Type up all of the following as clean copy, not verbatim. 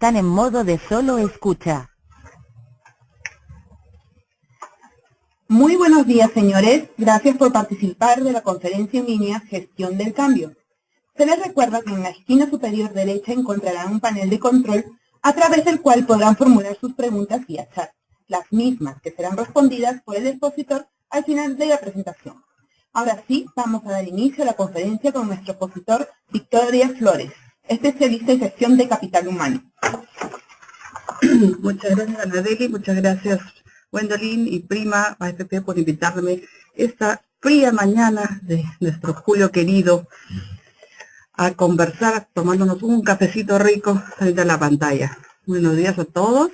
están en modo de solo escucha. Muy buenos días, señores. Gracias por participar de la conferencia en línea Gestión del Cambio. Se les recuerda que en la esquina superior derecha encontrarán un panel de control a través del cual podrán formular sus preguntas vía chat, las mismas que serán respondidas por el expositor al final de la presentación. Ahora sí, vamos a dar inicio a la conferencia con nuestro expositor Victoria Flores, especialista en gestión de capital humano. Muchas gracias, Anadeli, muchas gracias, Gwendolyn y Prima AFP por invitarme esta fría mañana de nuestro Julio querido a conversar, tomándonos un cafecito rico frente a la pantalla. Buenos días a todos.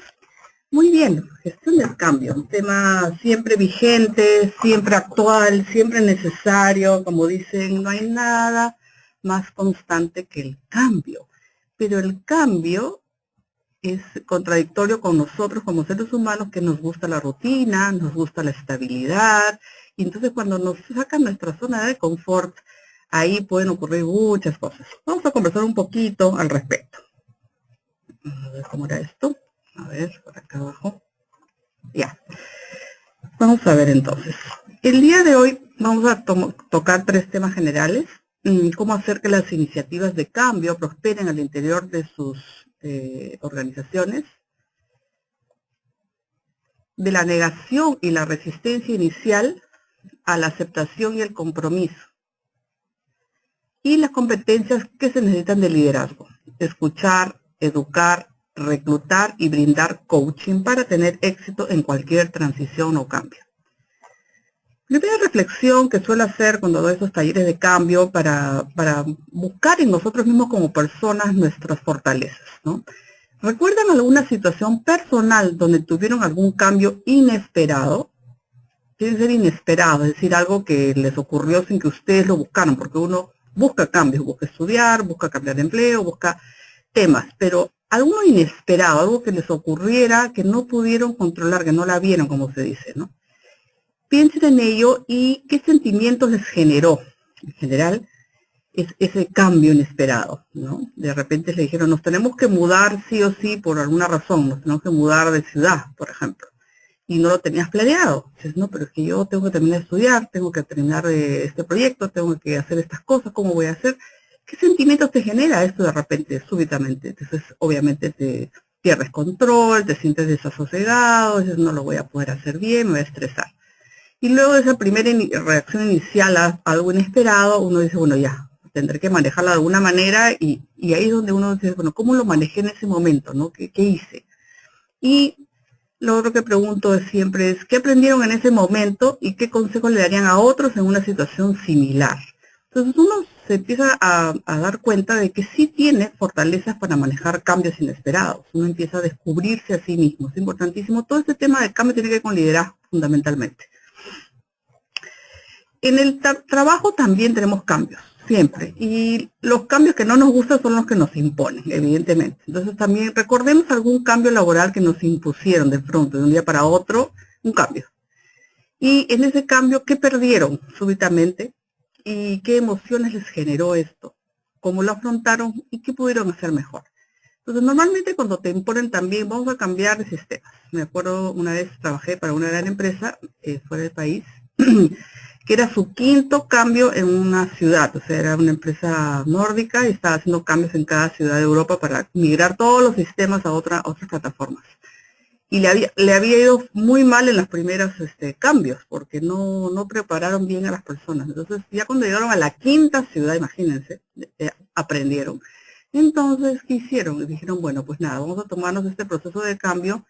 Muy bien, gestión del cambio, un tema siempre vigente, siempre actual, siempre necesario. Como dicen, no hay nada más constante que el cambio. Pero el cambio es contradictorio con nosotros como seres humanos, que nos gusta la rutina, nos gusta la estabilidad. Y entonces cuando nos sacan nuestra zona de confort, ahí pueden ocurrir muchas cosas. Vamos a conversar un poquito al respecto. A ver cómo era esto. A ver, por acá abajo. Ya. Vamos a ver entonces. El día de hoy vamos a tocar tres temas generales. Cómo hacer que las iniciativas de cambio prosperen al interior de sus organizaciones. De la negación y la resistencia inicial a la aceptación y el compromiso. Y las competencias que se necesitan de liderazgo. Escuchar, educar, reclutar y brindar coaching para tener éxito en cualquier transición o cambio. La primera reflexión que suelo hacer cuando doy esos talleres de cambio para buscar en nosotros mismos como personas nuestras fortalezas, ¿no? ¿Recuerdan alguna situación personal donde tuvieron algún cambio inesperado? Tiene que ser inesperado, es decir, algo que les ocurrió sin que ustedes lo buscaran, porque uno busca cambios, busca estudiar, busca cambiar de empleo, busca temas, pero algo inesperado, algo que les ocurriera, que no pudieron controlar, que no la vieron, como se dice, ¿no? Piensen en ello y qué sentimientos les generó, en general, ese cambio inesperado, ¿no? De repente le dijeron, nos tenemos que mudar sí o sí por alguna razón, nos tenemos que mudar de ciudad, por ejemplo, y no lo tenías planeado. Dices, no, pero es que yo tengo que terminar de estudiar, tengo que terminar este proyecto, tengo que hacer estas cosas, ¿cómo voy a hacer? ¿Qué sentimientos te genera esto de repente, súbitamente? Entonces, obviamente, te pierdes control, te sientes desasosegado, dices, no lo voy a poder hacer bien, me voy a estresar. Y luego de esa primera reacción inicial a algo inesperado, uno dice, bueno, ya, tendré que manejarla de alguna manera, y ahí es donde uno dice, bueno, ¿cómo lo manejé en ese momento, no? ¿Qué hice? Y lo otro que pregunto siempre es, ¿qué aprendieron en ese momento y qué consejos le darían a otros en una situación similar? Entonces uno se empieza a dar cuenta de que sí tiene fortalezas para manejar cambios inesperados. Uno empieza a descubrirse a sí mismo. Es importantísimo. Todo este tema de cambio tiene que ver con liderazgo, fundamentalmente. En el trabajo también tenemos cambios, siempre. Y los cambios que no nos gustan son los que nos imponen, evidentemente. Entonces también recordemos algún cambio laboral que nos impusieron de pronto, de un día para otro, un cambio. Y en ese cambio, ¿qué perdieron súbitamente? ¿Y qué emociones les generó esto? ¿Cómo lo afrontaron? ¿Y qué pudieron hacer mejor? Entonces, normalmente cuando te imponen también, vamos a cambiar de sistemas. Me acuerdo una vez trabajé para una gran empresa fuera del país, que era su quinto cambio en una ciudad. O sea, era una empresa nórdica y estaba haciendo cambios en cada ciudad de Europa para migrar todos los sistemas a otras plataformas. Y le había ido muy mal en los primeros cambios, porque no prepararon bien a las personas. Entonces, ya cuando llegaron a la quinta ciudad, imagínense, aprendieron. Entonces, ¿qué hicieron? Dijeron, bueno, pues nada, vamos a tomarnos este proceso de cambio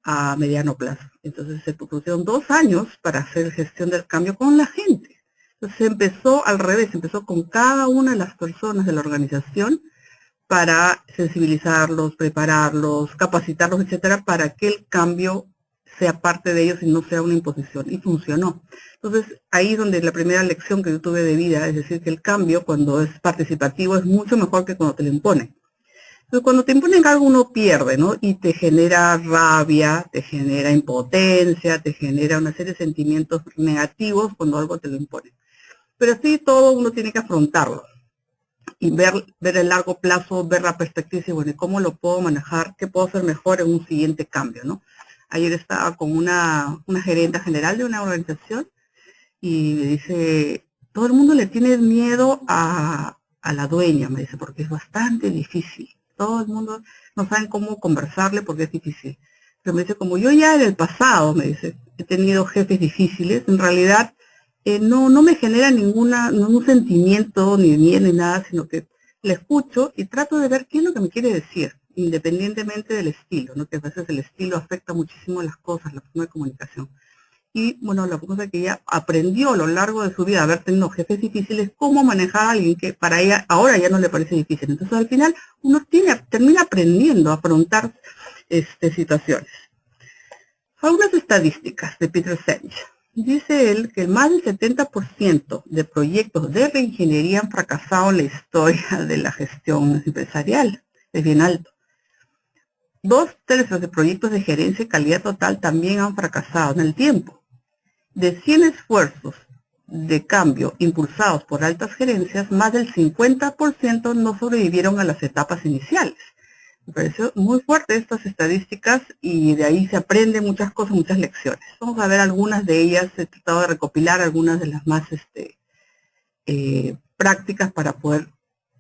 a mediano plazo. Entonces, se pusieron 2 años para hacer gestión del cambio con la gente. Entonces, se empezó al revés, empezó con cada una de las personas de la organización, para sensibilizarlos, prepararlos, capacitarlos, etcétera, para que el cambio sea parte de ellos y no sea una imposición. Y funcionó. Entonces, ahí es donde la primera lección que yo tuve de vida, es decir, que el cambio, cuando es participativo, es mucho mejor que cuando te lo imponen. Entonces, cuando te imponen algo, uno pierde, ¿no? Y te genera rabia, te genera impotencia, te genera una serie de sentimientos negativos cuando algo te lo imponen. Pero sí, todo uno tiene que afrontarlo. y ver el largo plazo, ver la perspectiva y decir, bueno, ¿cómo lo puedo manejar? ¿Qué puedo hacer mejor en un siguiente cambio, no? Ayer estaba con una gerente general de una organización y me dice, todo el mundo le tiene miedo a la dueña, me dice, porque es bastante difícil. Todo el mundo no sabe cómo conversarle porque es difícil. Pero me dice, como yo ya en el pasado, me dice, he tenido jefes difíciles, en realidad no me genera ningún sentimiento, ni miedo, ni nada, sino que le escucho y trato de ver qué es lo que me quiere decir, independientemente del estilo, ¿no? Que a veces el estilo afecta muchísimo las cosas, la forma de comunicación. Y bueno, la cosa es que ella aprendió a lo largo de su vida, haber tenido jefes difíciles, cómo manejar a alguien que para ella ahora ya no le parece difícil. Entonces al final uno termina aprendiendo a afrontar situaciones. Algunas estadísticas de Peter Senge. Dice él que más del 70% de proyectos de reingeniería han fracasado en la historia de la gestión empresarial. Es bien alto. 2/3 de proyectos de gerencia y calidad total también han fracasado en el tiempo. De 100 esfuerzos de cambio impulsados por altas gerencias, más del 50% no sobrevivieron a las etapas iniciales. Me pareció muy fuerte estas estadísticas y de ahí se aprenden muchas cosas, muchas lecciones. Vamos a ver algunas de ellas, he tratado de recopilar algunas de las más prácticas para poder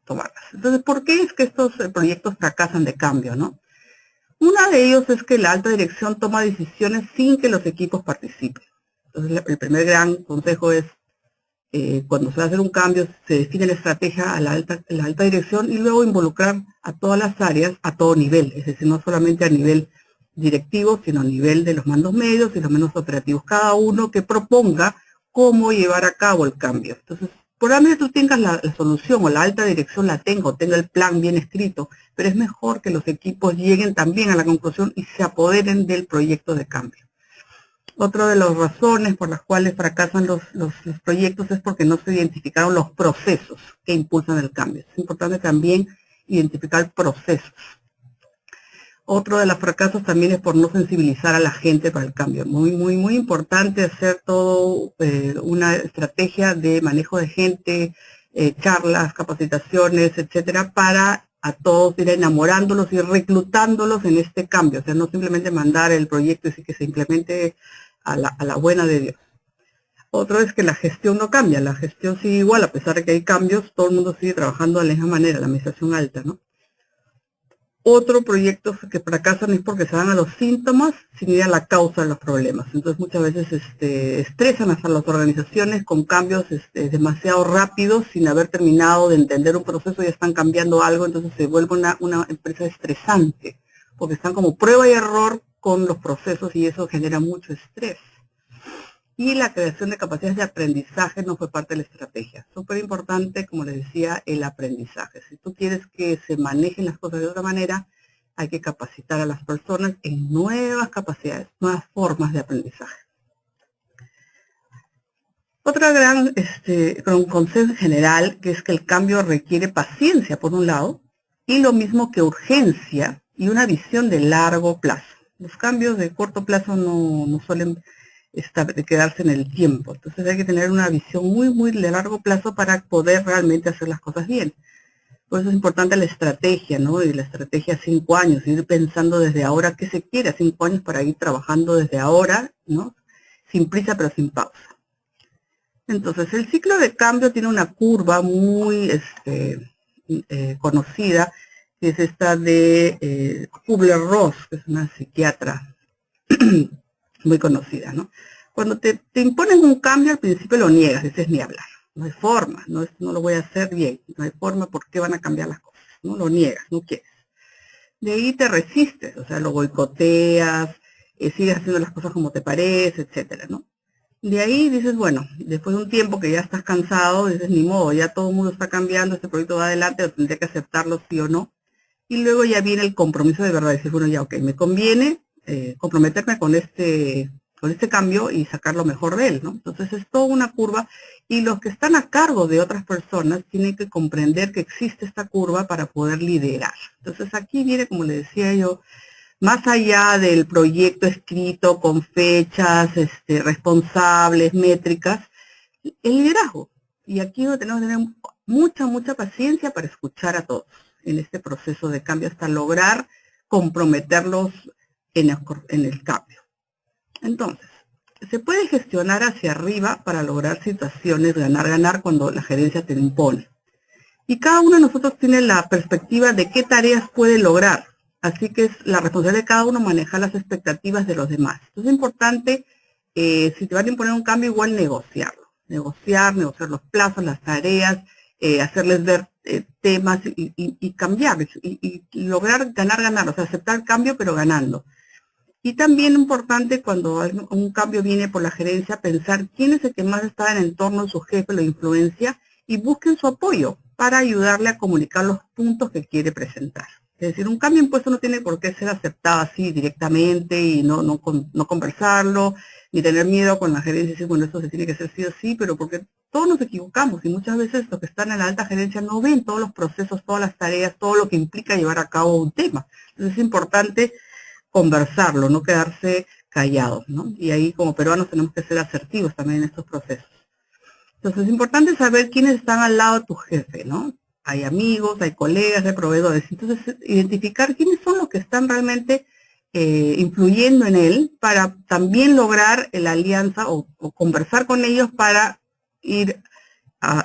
tomarlas. Entonces, ¿por qué es que estos proyectos fracasan de cambio, no? Una de ellos es que la alta dirección toma decisiones sin que los equipos participen. Entonces, el primer gran consejo es, cuando se va a hacer un cambio, se define la estrategia a la alta dirección y luego involucrar a todas las áreas a todo nivel, es decir, no solamente a nivel directivo, sino a nivel de los mandos medios y los mandos operativos, cada uno que proponga cómo llevar a cabo el cambio. Entonces, probablemente tú tengas la solución o la alta dirección la tenga o tenga el plan bien escrito, pero es mejor que los equipos lleguen también a la conclusión y se apoderen del proyecto de cambio. Otra de las razones por las cuales fracasan los proyectos es porque no se identificaron los procesos que impulsan el cambio. Es importante también identificar procesos. Otro de los fracasos también es por no sensibilizar a la gente para el cambio. Muy importante hacer todo una estrategia de manejo de gente, charlas, capacitaciones, etcétera, para a todos ir enamorándolos y reclutándolos en este cambio. O sea, no simplemente mandar el proyecto y decir que se implemente a la buena de Dios. Otro es que la gestión no cambia, la gestión sigue igual, a pesar de que hay cambios, todo el mundo sigue trabajando de la misma manera, la administración alta, ¿no? Otro proyecto que fracasan es porque se van a los síntomas sin ir a la causa de los problemas. Entonces muchas veces estresan hasta las organizaciones con cambios demasiado rápidos, sin haber terminado de entender un proceso, ya están cambiando algo, entonces se vuelve una empresa estresante, porque están como prueba y error con los procesos y eso genera mucho estrés. Y la creación de capacidades de aprendizaje no fue parte de la estrategia. Súper importante, como les decía, el aprendizaje. Si tú quieres que se manejen las cosas de otra manera, hay que capacitar a las personas en nuevas capacidades, nuevas formas de aprendizaje. Otra gran consejo general, que es que el cambio requiere paciencia, por un lado, y lo mismo que urgencia y una visión de largo plazo. Los cambios de corto plazo no suelen de quedarse en el tiempo. Entonces hay que tener una visión muy de largo plazo para poder realmente hacer las cosas bien. Por eso es importante la estrategia, ¿no? Y la estrategia a 5 años, ir pensando desde ahora qué se quiere a 5 años para ir trabajando desde ahora, ¿no? Sin prisa pero sin pausa. Entonces el ciclo de cambio tiene una curva muy conocida, que es esta de Kubler-Ross, que es una psiquiatra muy conocida, ¿no? Cuando te imponen un cambio, al principio lo niegas, dices ni hablar. No hay forma, no lo voy a hacer bien, no hay forma, ¿por qué van a cambiar las cosas? ¿No? Lo niegas, no quieres. De ahí te resistes, o sea, lo boicoteas, sigues haciendo las cosas como te parece, etcétera, ¿no? De ahí dices, bueno, después de un tiempo que ya estás cansado, dices, ni modo, ya todo el mundo está cambiando, este proyecto va adelante, lo tendré que aceptarlo sí o no. Y luego ya viene el compromiso de verdad, decir, bueno, ya, ok, me conviene comprometerme con este cambio y sacar lo mejor de él, ¿no? Entonces es toda una curva y los que están a cargo de otras personas tienen que comprender que existe esta curva para poder liderar. Entonces aquí viene, como le decía yo, más allá del proyecto escrito con fechas, responsables, métricas, el liderazgo. Y aquí tenemos que tener mucha paciencia para escuchar a todos en este proceso de cambio hasta lograr comprometerlos en el cambio. Entonces, se puede gestionar hacia arriba para lograr situaciones ganar-ganar cuando la gerencia te impone. Y cada uno de nosotros tiene la perspectiva de qué tareas puede lograr. Así que es la responsabilidad de cada uno manejar las expectativas de los demás. Entonces es importante, si te van a imponer un cambio, igual negociarlo. Negociar los plazos, las tareas, hacerles ver temas y cambiar. Y lograr ganar-ganar, o sea, aceptar el cambio pero ganando. Y también importante cuando un cambio viene por la gerencia, pensar quién es el que más está en el entorno de su jefe, la influencia, y busquen su apoyo para ayudarle a comunicar los puntos que quiere presentar. Es decir, un cambio impuesto no tiene por qué ser aceptado así directamente y no conversarlo, ni tener miedo con la gerencia y decir, bueno, esto se tiene que hacer sí o sí, pero porque todos nos equivocamos y muchas veces los que están en la alta gerencia no ven todos los procesos, todas las tareas, todo lo que implica llevar a cabo un tema. Entonces es importante conversarlo, no quedarse callados, ¿no? Y ahí como peruanos tenemos que ser asertivos también en estos procesos. Entonces es importante saber quiénes están al lado de tu jefe, ¿no? Hay amigos, hay colegas, hay proveedores. Entonces identificar quiénes son los que están realmente influyendo en él para también lograr la alianza o conversar con ellos para ir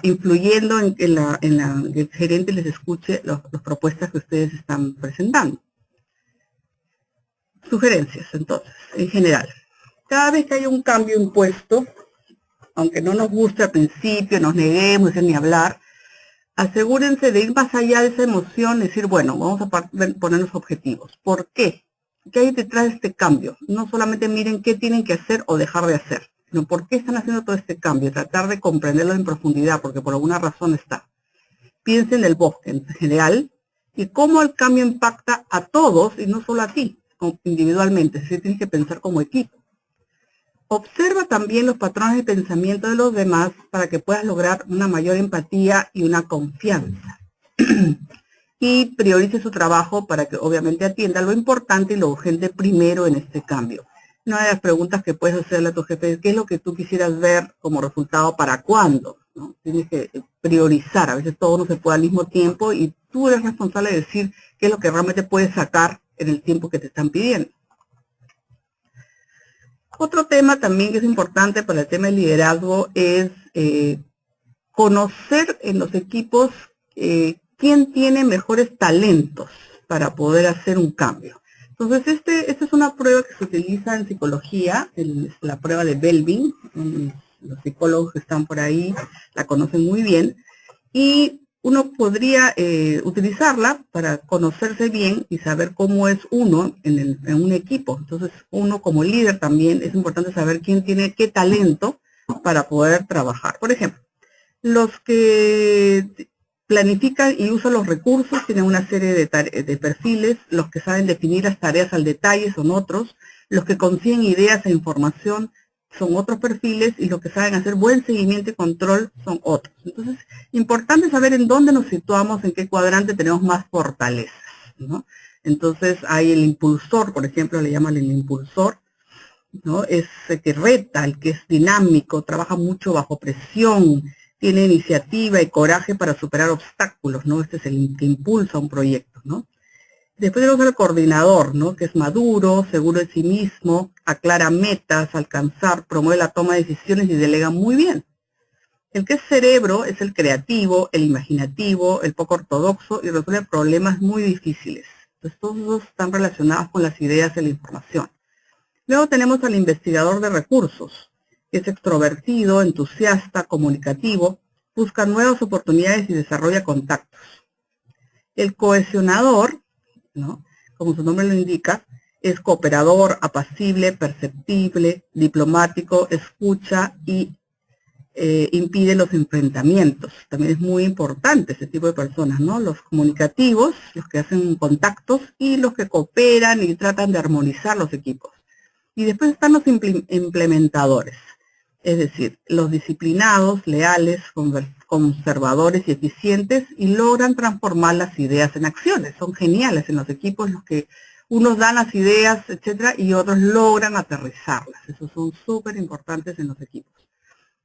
influyendo en que el gerente les escuche las propuestas que ustedes están presentando. Sugerencias, entonces, en general. Cada vez que haya un cambio impuesto, aunque no nos guste al principio, nos neguemos, ni hablar, asegúrense de ir más allá de esa emoción, decir, bueno, vamos a ponernos objetivos. ¿Por qué? ¿Qué hay detrás de este cambio? No solamente miren qué tienen que hacer o dejar de hacer, sino por qué están haciendo todo este cambio, tratar de comprenderlo en profundidad, porque por alguna razón está. Piensen en el bosque en general y cómo el cambio impacta a todos y no solo a ti, individualmente, es decir, tienes que pensar como equipo. Observa también los patrones de pensamiento de los demás para que puedas lograr una mayor empatía y una confianza. Y priorice su trabajo para que obviamente atienda lo importante y lo urgente primero en este cambio. Una de las preguntas que puedes hacerle a tu jefe es ¿qué es lo que tú quisieras ver como resultado para cuándo? ¿No? Tienes que priorizar, a veces todo no se puede al mismo tiempo y tú eres responsable de decir qué es lo que realmente puedes sacar en el tiempo que te están pidiendo. Otro tema también que es importante para el tema de liderazgo es conocer en los equipos quién tiene mejores talentos para poder hacer un cambio. Entonces, esta es una prueba que se utiliza en psicología, la prueba de Belbin. Los psicólogos que están por ahí la conocen muy bien. Y uno podría utilizarla para conocerse bien y saber cómo es uno en un equipo. Entonces, uno como líder también es importante saber quién tiene qué talento para poder trabajar. Por ejemplo, los que planifican y usan los recursos tienen una serie de perfiles. Los que saben definir las tareas al detalle son otros. Los que consiguen ideas e información son otros perfiles y los que saben hacer buen seguimiento y control son otros. Entonces, importante saber en dónde nos situamos, en qué cuadrante tenemos más fortalezas, ¿no? Entonces, hay el impulsor, por ejemplo, le llaman el impulsor, ¿no? Es el que reta, el que es dinámico, trabaja mucho bajo presión, tiene iniciativa y coraje para superar obstáculos, ¿no? Este es el que impulsa un proyecto, ¿no? Después tenemos el coordinador, ¿no? Que es maduro, seguro de sí mismo, aclara metas, alcanzar, promueve la toma de decisiones y delega muy bien. El que es cerebro es el creativo, el imaginativo, el poco ortodoxo y resuelve problemas muy difíciles. Entonces todos esos están relacionados con las ideas y la información. Luego tenemos al investigador de recursos, que es extrovertido, entusiasta, comunicativo, busca nuevas oportunidades y desarrolla contactos. El cohesionador, ¿no? Como su nombre lo indica, es cooperador, apacible, perceptible, diplomático, escucha y impide los enfrentamientos. También es muy importante ese tipo de personas, ¿no? Los comunicativos, los que hacen contactos y los que cooperan y tratan de armonizar los equipos. Y después están los implementadores, es decir, los disciplinados, leales, conservadores y eficientes y logran transformar las ideas en acciones. Son geniales en los equipos los que unos dan las ideas, etcétera, y otros logran aterrizarlas. Esos son súper importantes en los equipos.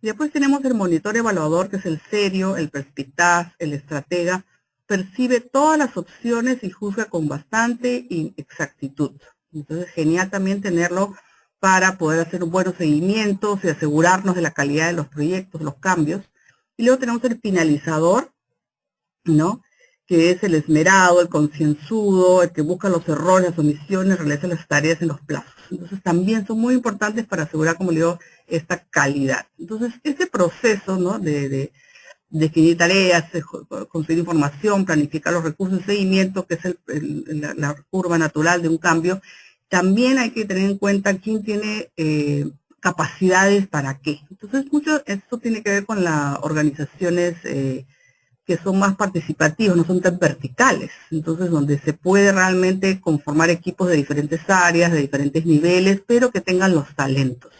Después tenemos el monitor evaluador, que es el serio, el perspicaz, el estratega. Percibe todas las opciones y juzga con bastante exactitud. Entonces, genial también tenerlo para poder hacer buenos seguimientos y asegurarnos de la calidad de los proyectos, los cambios. Y luego tenemos el finalizador, ¿no? Que es el esmerado, el concienzudo, el que busca los errores, las omisiones, realiza las tareas en los plazos. Entonces también son muy importantes para asegurar, como le digo, esta calidad. Entonces, ese proceso, ¿no? de definir tareas, conseguir información, planificar los recursos de seguimiento, que es la curva natural de un cambio, también hay que tener en cuenta quién tiene capacidades para qué. Entonces, mucho esto tiene que ver con las organizaciones que son más participativos, no son tan verticales. Entonces, donde se puede realmente conformar equipos de diferentes áreas, de diferentes niveles, pero que tengan los talentos.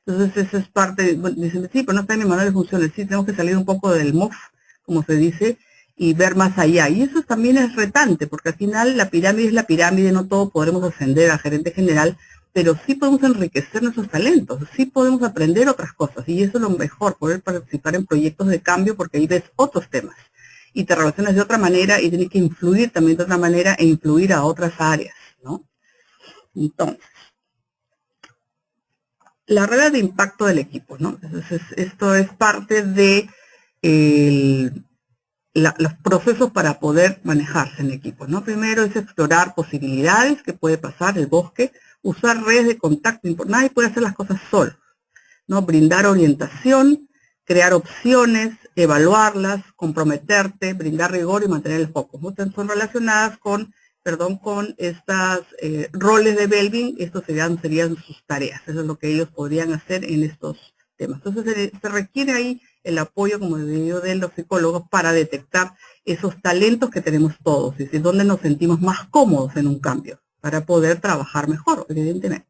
Entonces, eso es parte, bueno, dicen, sí, pero no está en mi manual de funciones. Sí, tenemos que salir un poco del MOF, como se dice, y ver más allá. Y eso también es retante, porque al final la pirámide es la pirámide, no todos podremos ascender a gerente general, pero sí podemos enriquecer nuestros talentos, sí podemos aprender otras cosas, y eso es lo mejor, poder participar en proyectos de cambio, porque ahí ves otros temas, y te relacionas de otra manera, y tienes que influir también de otra manera, e influir a otras áreas, ¿no? Entonces, la regla de impacto del equipo, ¿no? Entonces, esto es parte de los procesos para poder manejarse en equipo, ¿no? Primero es explorar posibilidades que puede pasar, el bosque, usar redes de contacto, nadie puede hacer las cosas solo, ¿no? Brindar orientación, crear opciones, evaluarlas, comprometerte, brindar rigor y mantener el foco. Muchas son relacionadas con estas roles de Belvin. Estos serían sus tareas. Eso es lo que ellos podrían hacer en estos temas. Entonces se requiere ahí el apoyo, como digo, de los psicólogos para detectar esos talentos que tenemos todos, es decir, dónde nos sentimos más cómodos en un cambio, para poder trabajar mejor, evidentemente.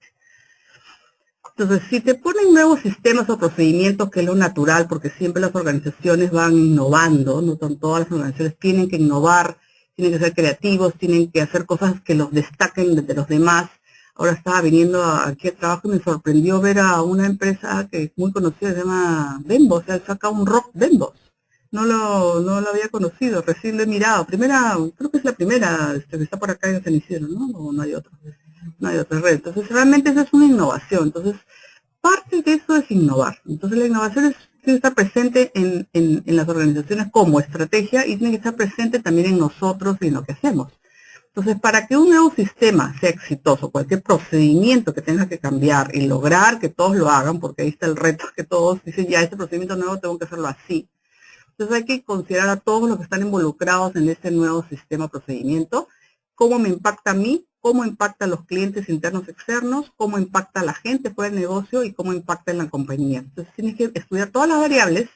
Entonces, si te ponen nuevos sistemas o procedimientos, que es lo natural, porque siempre las organizaciones van innovando, no todas las organizaciones tienen que innovar, tienen que ser creativos, tienen que hacer cosas que los destaquen de los demás. Ahora estaba viniendo aquí al trabajo y me sorprendió ver a una empresa que es muy conocida, se llama Bembo, o sea, saca un rock Bembo. No lo había conocido, recién lo he mirado. Creo que es la primera que está por acá en San Isidro, ¿no? O no hay otra. No hay otra red. Entonces, realmente eso es una innovación. Entonces, parte de eso es innovar. Entonces, la innovación tiene que estar presente en las organizaciones como estrategia y tiene que estar presente también en nosotros y en lo que hacemos. Entonces, para que un nuevo sistema sea exitoso, cualquier procedimiento que tenga que cambiar y lograr que todos lo hagan, porque ahí está el reto, que todos dicen, ya, este procedimiento nuevo tengo que hacerlo así. Entonces, hay que considerar a todos los que están involucrados en este nuevo sistema procedimiento, cómo me impacta a mí, cómo impacta a los clientes internos y externos, cómo impacta a la gente fuera del negocio y cómo impacta en la compañía. Entonces, tienes que estudiar todas las variables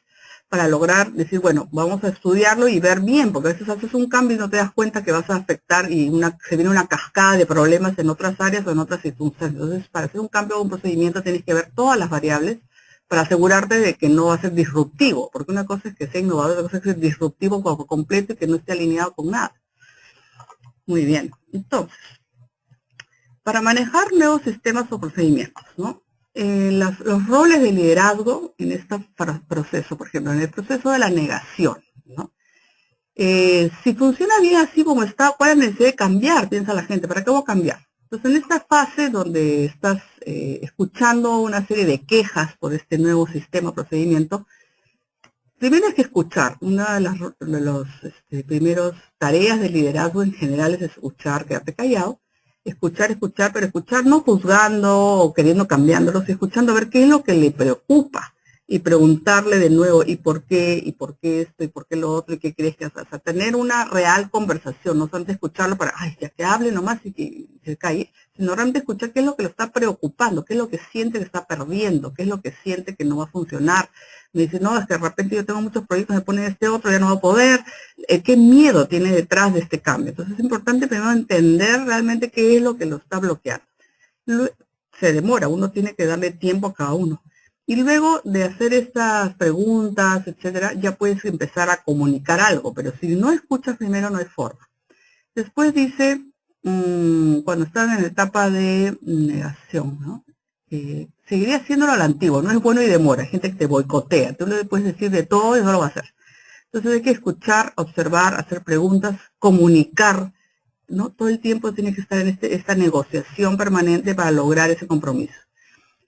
para lograr decir, bueno, vamos a estudiarlo y ver bien, porque a veces haces un cambio y no te das cuenta que vas a afectar y se viene una cascada de problemas en otras áreas o en otras circunstancias. Entonces, para hacer un cambio o un procedimiento tienes que ver todas las variables para asegurarte de que no va a ser disruptivo, porque una cosa es que sea innovador, otra cosa es que sea disruptivo por completo y que no esté alineado con nada. Muy bien, entonces, para manejar nuevos sistemas o procedimientos, ¿no? Los roles de liderazgo en este proceso, por ejemplo, en el proceso de la negación, ¿no? Si funciona bien así como está, ¿cuál es la necesidad de cambiar? Piensa la gente, ¿para qué voy a cambiar? Entonces, en esta fase donde estás escuchando una serie de quejas por este nuevo sistema o procedimiento, primero hay que escuchar. Una de las primeras tareas de liderazgo en general es escuchar, quedarte callado. Escuchar, pero escuchar no juzgando o queriendo cambiándolo, sino escuchando a ver qué es lo que le preocupa y preguntarle de nuevo, ¿y por qué esto, y por qué lo otro, y qué crees que haces? O sea, tener una real conversación, no solamente escucharlo para, ay, ya que hable nomás y que se calle, sino realmente escuchar qué es lo que lo está preocupando, qué es lo que siente que está perdiendo, qué es lo que siente que no va a funcionar. Me dice, no, es que de repente yo tengo muchos proyectos, me ponen este otro, ya no va a poder. ¿Qué miedo tiene detrás de este cambio? Entonces es importante primero entender realmente qué es lo que lo está bloqueando. Se demora, uno tiene que darle tiempo a cada uno. Y luego de hacer estas preguntas, etcétera, ya puedes empezar a comunicar algo, pero si no escuchas primero no hay forma. Después dice, cuando están en la etapa de negación, ¿no? seguiría haciéndolo a la antigua, no es bueno y demora, hay gente que te boicotea, tú le puedes decir de todo y no lo va a hacer. Entonces hay que escuchar, observar, hacer preguntas, comunicar, ¿no? Todo el tiempo tiene que estar en esta negociación permanente para lograr ese compromiso.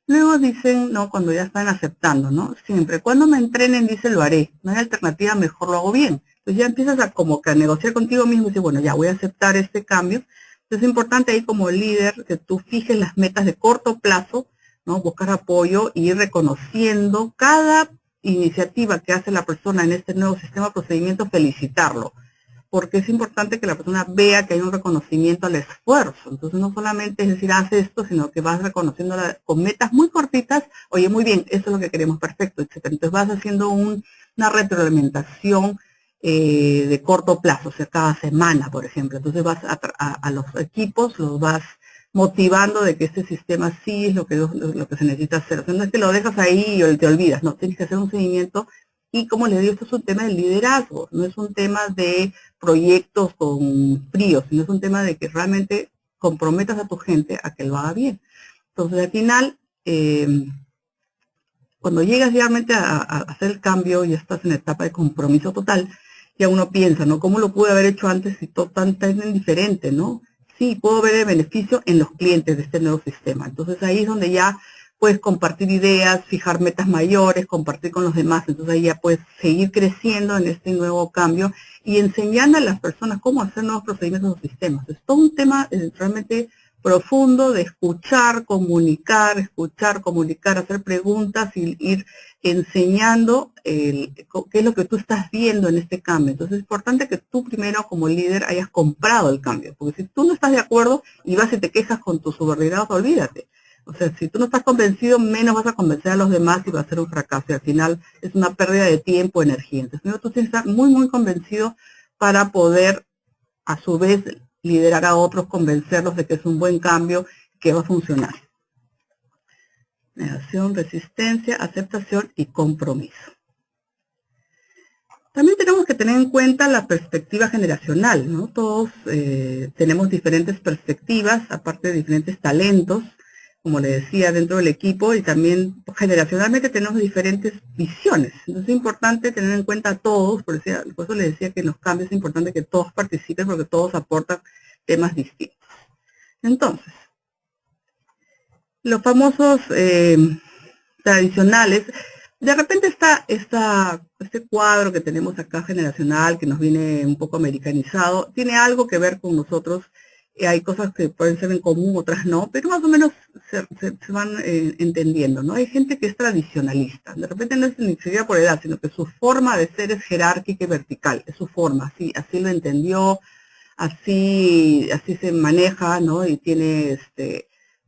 Luego dicen, ¿no? Cuando ya están aceptando, ¿no? Siempre, cuando me entrenen, dice, lo haré. No hay alternativa, mejor lo hago bien. Entonces ya empiezas a como que a negociar contigo mismo y dices, bueno, ya voy a aceptar este cambio. Entonces es importante ahí como líder que tú fijes las metas de corto plazo, ¿no? Buscar apoyo y ir reconociendo cada iniciativa que hace la persona en este nuevo sistema de procedimiento, felicitarlo. Porque es importante que la persona vea que hay un reconocimiento al esfuerzo. Entonces no solamente es decir, haz esto, sino que vas reconociendo con metas muy cortitas, oye, muy bien, eso es lo que queremos, perfecto, etc. Entonces vas haciendo una retroalimentación de corto plazo, o sea, cada semana, por ejemplo. Entonces vas a los equipos, los vas motivando de que este sistema sí es lo que se necesita hacer. O sea, no es que lo dejas ahí y te olvidas, no, tienes que hacer un seguimiento. Y como les digo, esto es un tema de liderazgo, no es un tema de proyectos con fríos, sino es un tema de que realmente comprometas a tu gente a que lo haga bien. Entonces, al final, cuando llegas realmente a hacer el cambio, ya estás en la etapa de compromiso total, ya uno piensa, ¿no? ¿Cómo lo pude haber hecho antes si todo tan diferente, ¿no? Sí, puedo ver el beneficio en los clientes de este nuevo sistema. Entonces, ahí es donde ya puedes compartir ideas, fijar metas mayores, compartir con los demás. Entonces ahí ya puedes seguir creciendo en este nuevo cambio y enseñando a las personas cómo hacer nuevos procedimientos o sistemas. Es todo un tema realmente profundo de escuchar, comunicar, hacer preguntas y ir enseñando qué es lo que tú estás viendo en este cambio. Entonces es importante que tú primero como líder hayas comprado el cambio, porque si tú no estás de acuerdo y vas y te quejas con tus subordinados, olvídate. O sea, si tú no estás convencido, menos vas a convencer a los demás y va a ser un fracaso. Y al final es una pérdida de tiempo, energía. Entonces, primero tú tienes que estar muy, muy convencido para poder, a su vez, liderar a otros, convencerlos de que es un buen cambio, que va a funcionar. Negación, resistencia, aceptación y compromiso. También tenemos que tener en cuenta la perspectiva generacional, ¿no? Todos tenemos diferentes perspectivas, aparte de diferentes talentos, como le decía, dentro del equipo, y también generacionalmente tenemos diferentes visiones. Entonces es importante tener en cuenta a todos, por eso les decía que en los cambios es importante que todos participen porque todos aportan temas distintos. Entonces, los famosos tradicionales, de repente está este cuadro que tenemos acá generacional, que nos viene un poco americanizado, tiene algo que ver con nosotros. Hay cosas que pueden ser en común, otras no, pero más o menos se van entendiendo, ¿no? Hay gente que es tradicionalista, de repente no es ni siquiera por edad, sino que su forma de ser es jerárquica y vertical, es su forma, así lo entendió, así se maneja, ¿no? Y tiene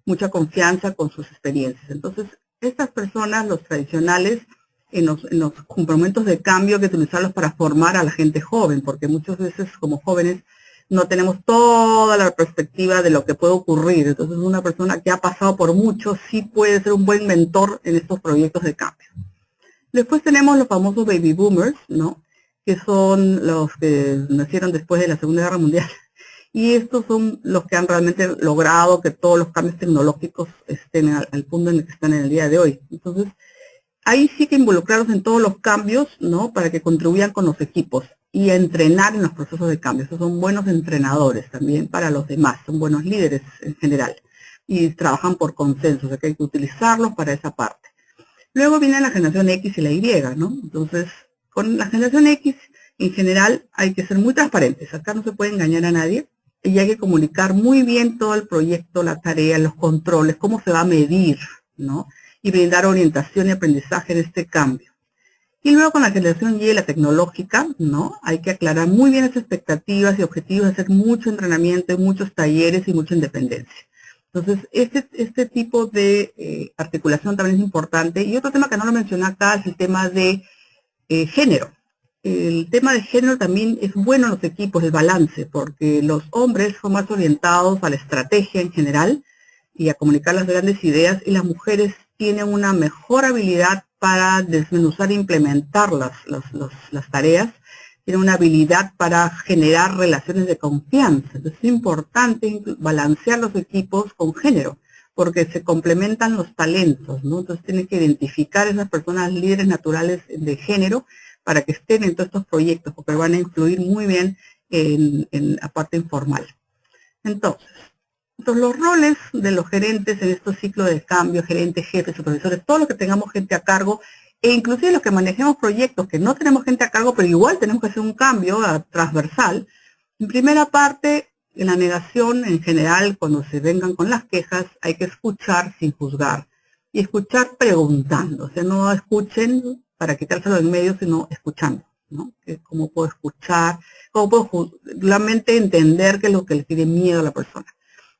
mucha confianza con sus experiencias. Entonces, estas personas, los tradicionales, en los compromisos de cambio hay que utilizarlos para formar a la gente joven, porque muchas veces como jóvenes no tenemos toda la perspectiva de lo que puede ocurrir. Entonces, una persona que ha pasado por mucho sí puede ser un buen mentor en estos proyectos de cambio. Después tenemos los famosos baby boomers, ¿no? Que son los que nacieron después de la Segunda Guerra Mundial. Y estos son los que han realmente logrado que todos los cambios tecnológicos estén al punto en el que están en el día de hoy. Entonces, ahí sí que involucrarlos en todos los cambios, ¿no? Para que contribuyan con los equipos y a entrenar en los procesos de cambio. Esos son buenos entrenadores también para los demás, son buenos líderes en general y trabajan por consenso, o sea que hay que utilizarlos para esa parte. Luego viene la generación X y la Y, ¿no? Entonces, con la generación X, en general, hay que ser muy transparentes. Acá no se puede engañar a nadie y hay que comunicar muy bien todo el proyecto, la tarea, los controles, cómo se va a medir, ¿no? Y brindar orientación y aprendizaje en este cambio. Y luego con la generación Y, la tecnológica, ¿no? Hay que aclarar muy bien las expectativas y objetivos, hacer mucho entrenamiento, muchos talleres y mucha independencia. Entonces, este tipo de articulación también es importante. Y otro tema que no lo mencioné acá es el tema de género. El tema de género también es bueno en los equipos, el balance, porque los hombres son más orientados a la estrategia en general y a comunicar las grandes ideas, y las mujeres tienen una mejor habilidad para desmenuzar e implementar las tareas, tienen una habilidad para generar relaciones de confianza. Entonces es importante balancear los equipos con género, porque se complementan los talentos, ¿no? Entonces tienes que identificar esas personas líderes naturales de género para que estén en todos estos proyectos, porque van a influir muy bien en la parte informal. Entonces, los roles de los gerentes en estos ciclos de cambio, gerentes, jefes, supervisores, todos los que tengamos gente a cargo, e inclusive los que manejemos proyectos que no tenemos gente a cargo, pero igual tenemos que hacer un cambio transversal. En primera parte, en la negación, en general, cuando se vengan con las quejas, hay que escuchar sin juzgar. Y escuchar preguntando. O sea, no escuchen para quitárselo en medio, sino escuchando, ¿no? ¿Cómo puedo escuchar? ¿Cómo puedo realmente entender qué es lo que le tiene miedo a la persona?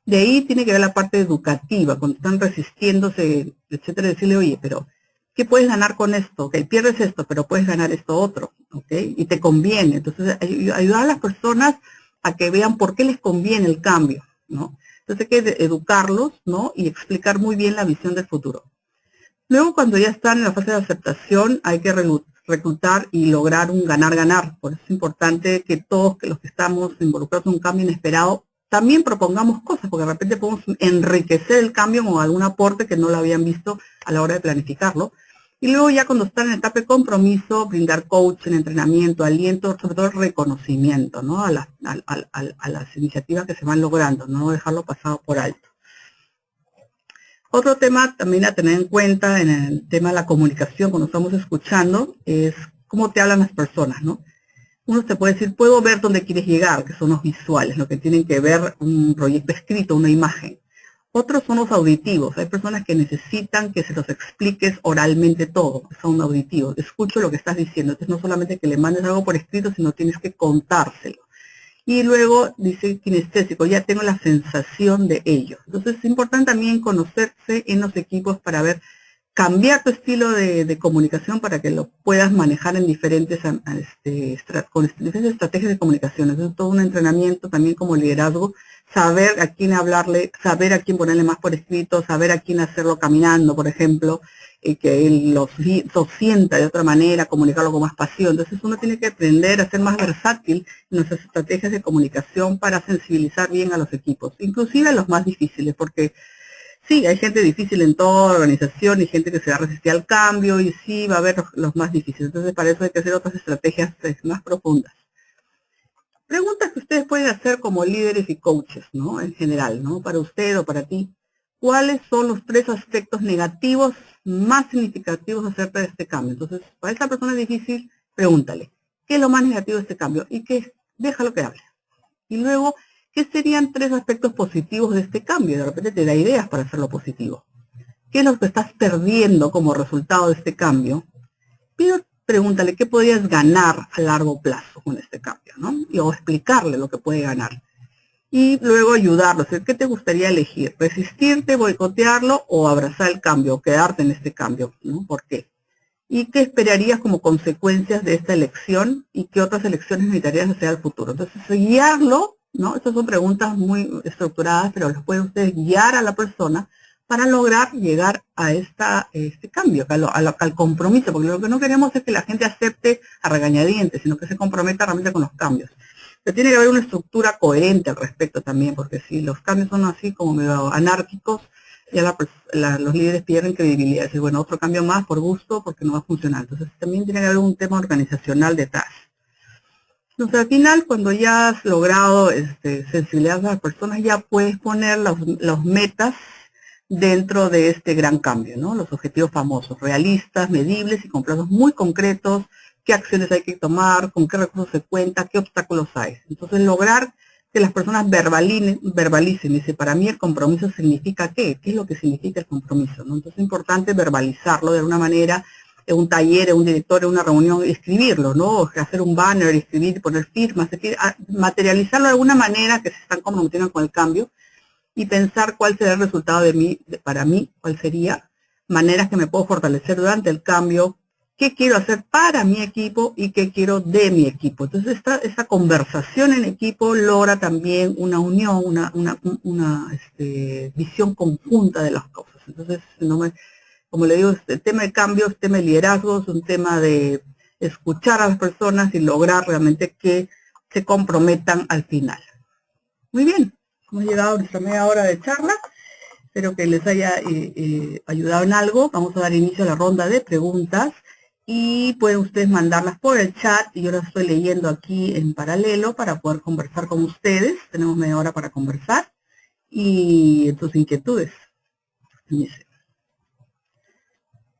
De ahí tiene que ver la parte educativa, cuando están resistiéndose, etcétera, decirle, oye, pero ¿qué puedes ganar con esto? Ok, pierdes esto, pero puedes ganar esto otro, ¿ok? Y te conviene. Entonces, ayudar a las personas a que vean por qué les conviene el cambio, ¿no? Entonces hay que educarlos, ¿no? Y explicar muy bien la visión del futuro. Luego, cuando ya están en la fase de aceptación, hay que reclutar y lograr un ganar-ganar. Por eso es importante que todos los que estamos involucrados en un cambio inesperado también propongamos cosas, porque de repente podemos enriquecer el cambio con algún aporte que no lo habían visto a la hora de planificarlo. Y luego ya cuando están en etapa de compromiso, brindar coaching, entrenamiento, aliento, sobre todo reconocimiento, ¿no? A las iniciativas que se van logrando, no dejarlo pasado por alto. Otro tema también a tener en cuenta en el tema de la comunicación, cuando estamos escuchando, es cómo te hablan las personas, ¿no? Uno te puede decir, puedo ver dónde quieres llegar, que son los visuales, lo que tienen que ver un proyecto escrito, una imagen. Otros son los auditivos. Hay personas que necesitan que se los expliques oralmente todo, son auditivos. Escucho lo que estás diciendo. Entonces no solamente que le mandes algo por escrito, sino tienes que contárselo. Y luego dice kinestésico, ya tengo la sensación de ello. Entonces es importante también conocerse en los equipos para ver, cambiar tu estilo de comunicación para que lo puedas manejar en diferentes, con diferentes estrategias de comunicación. Es todo un entrenamiento también como liderazgo, saber a quién hablarle, saber a quién ponerle más por escrito, saber a quién hacerlo caminando, por ejemplo, que él lo sienta de otra manera, comunicarlo con más pasión. Entonces uno tiene que aprender a ser más versátil en nuestras estrategias de comunicación para sensibilizar bien a los equipos, inclusive a los más difíciles, porque sí, hay gente difícil en toda organización y gente que se va a resistir al cambio y sí va a haber los más difíciles. Entonces para eso hay que hacer otras estrategias más profundas. Preguntas que ustedes pueden hacer como líderes y coaches, ¿no? En general, ¿no? Para usted o para ti. ¿Cuáles son los 3 aspectos negativos más significativos acerca de este cambio? Entonces, para esta persona difícil, pregúntale, ¿qué es lo más negativo de este cambio? Y déjalo que hable. Y luego, ¿qué serían 3 aspectos positivos de este cambio? De repente te da ideas para hacerlo positivo. ¿Qué es lo que estás perdiendo como resultado de este cambio? Pero pregúntale, ¿qué podrías ganar a largo plazo con este cambio, ¿no? O explicarle lo que puede ganar. Y luego ayudarlo. ¿Qué te gustaría elegir? ¿Resistirte, boicotearlo o abrazar el cambio, o quedarte en este cambio, ¿no? ¿Por qué? ¿Y qué esperarías como consecuencias de esta elección? ¿Y qué otras elecciones necesitarías hacer al futuro? Entonces, guiarlo, ¿no? Estas son preguntas muy estructuradas, pero las pueden ustedes guiar a la persona para lograr llegar a este cambio, al compromiso, porque lo que no queremos es que la gente acepte a regañadientes, sino que se comprometa realmente con los cambios. Pero tiene que haber una estructura coherente al respecto también, porque si los cambios son así como medio anárquicos, ya los líderes pierden credibilidad. Es decir, bueno, otro cambio más por gusto, porque no va a funcionar. Entonces también tiene que haber un tema organizacional detrás. Entonces al final, cuando ya has logrado sensibilizar a las personas, ya puedes poner los metas dentro de este gran cambio, ¿no? Los objetivos famosos, realistas, medibles y con plazos muy concretos, qué acciones hay que tomar, con qué recursos se cuenta, qué obstáculos hay. Entonces lograr que las personas verbalicen, dice, para mí el compromiso significa ¿qué? ¿Qué es lo que significa el compromiso, ¿no? Entonces es importante verbalizarlo de alguna manera, en un taller, en un directorio, en una reunión, escribirlo, ¿no? Hacer un banner, escribir, poner firmas, es decir, materializarlo de alguna manera que se están comprometiendo con el cambio, y pensar cuál será el resultado para mí, cuál sería, maneras que me puedo fortalecer durante el cambio, qué quiero hacer para mi equipo y qué quiero de mi equipo. Entonces esta conversación en equipo logra también una unión, una visión conjunta de las cosas. Entonces, como le digo, el tema de cambio, el tema de liderazgo, es un tema de escuchar a las personas y lograr realmente que se comprometan al final. Muy bien. Hemos llegado a nuestra media hora de charla. Espero que les haya ayudado en algo. Vamos a dar inicio a la ronda de preguntas y pueden ustedes mandarlas por el chat y yo las estoy leyendo aquí en paralelo para poder conversar con ustedes. Tenemos media hora para conversar y tus inquietudes. Dice,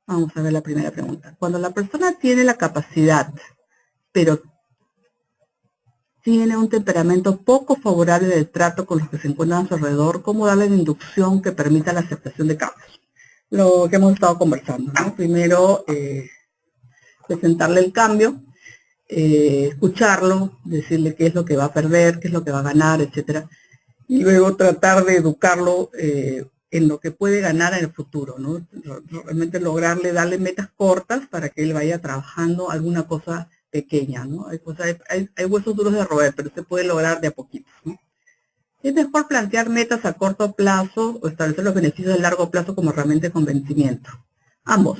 vamos a ver la primera pregunta. Cuando la persona tiene la capacidad, pero tiene un temperamento poco favorable del trato con los que se encuentran a su alrededor, ¿cómo darle la inducción que permita la aceptación de cambios? Lo que hemos estado conversando, ¿no? Primero, presentarle el cambio, escucharlo, decirle qué es lo que va a perder, qué es lo que va a ganar, etcétera, y luego tratar de educarlo en lo que puede ganar en el futuro, ¿no? Realmente lograrle, darle metas cortas para que él vaya trabajando alguna cosa pequeña, ¿no? Hay huesos duros de roer, pero se puede lograr de a poquitos, ¿no? Es mejor plantear metas a corto plazo o establecer los beneficios de largo plazo como herramienta de convencimiento. Ambos.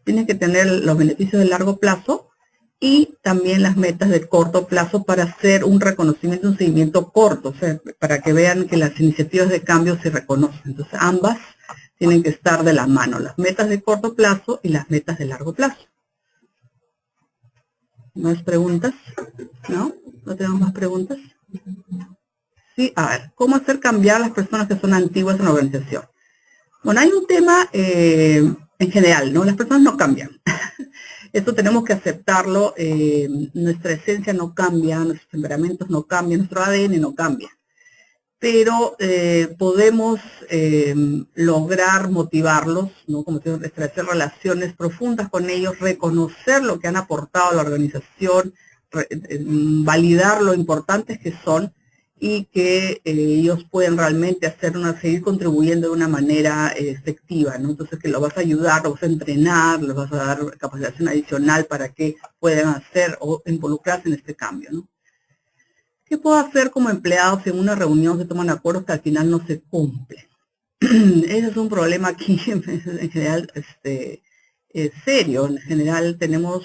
Tienen que tener los beneficios de largo plazo y también las metas de corto plazo para hacer un reconocimiento, un seguimiento corto, o sea, para que vean que las iniciativas de cambio se reconocen. Entonces, ambas tienen que estar de la mano, las metas de corto plazo y las metas de largo plazo. ¿Más preguntas? ¿No? ¿No tenemos más preguntas? Sí, a ver, ¿cómo hacer cambiar a las personas que son antiguas en la organización? Bueno, hay un tema en general, ¿no? Las personas no cambian. Esto tenemos que aceptarlo. Nuestra esencia no cambia, nuestros temperamentos no cambian, nuestro ADN no cambia. Pero podemos lograr motivarlos, ¿no? Como decir, establecer relaciones profundas con ellos, reconocer lo que han aportado a la organización, validar lo importantes que son y que ellos pueden realmente seguir contribuyendo de una manera efectiva, ¿no? Entonces que los vas a ayudar, los vas a entrenar, les vas a dar capacitación adicional para que puedan hacer o involucrarse en este cambio, ¿no? ¿Qué puedo hacer como empleado si en una reunión se toman acuerdos que al final no se cumplen? Ese es un problema aquí en general serio. En general tenemos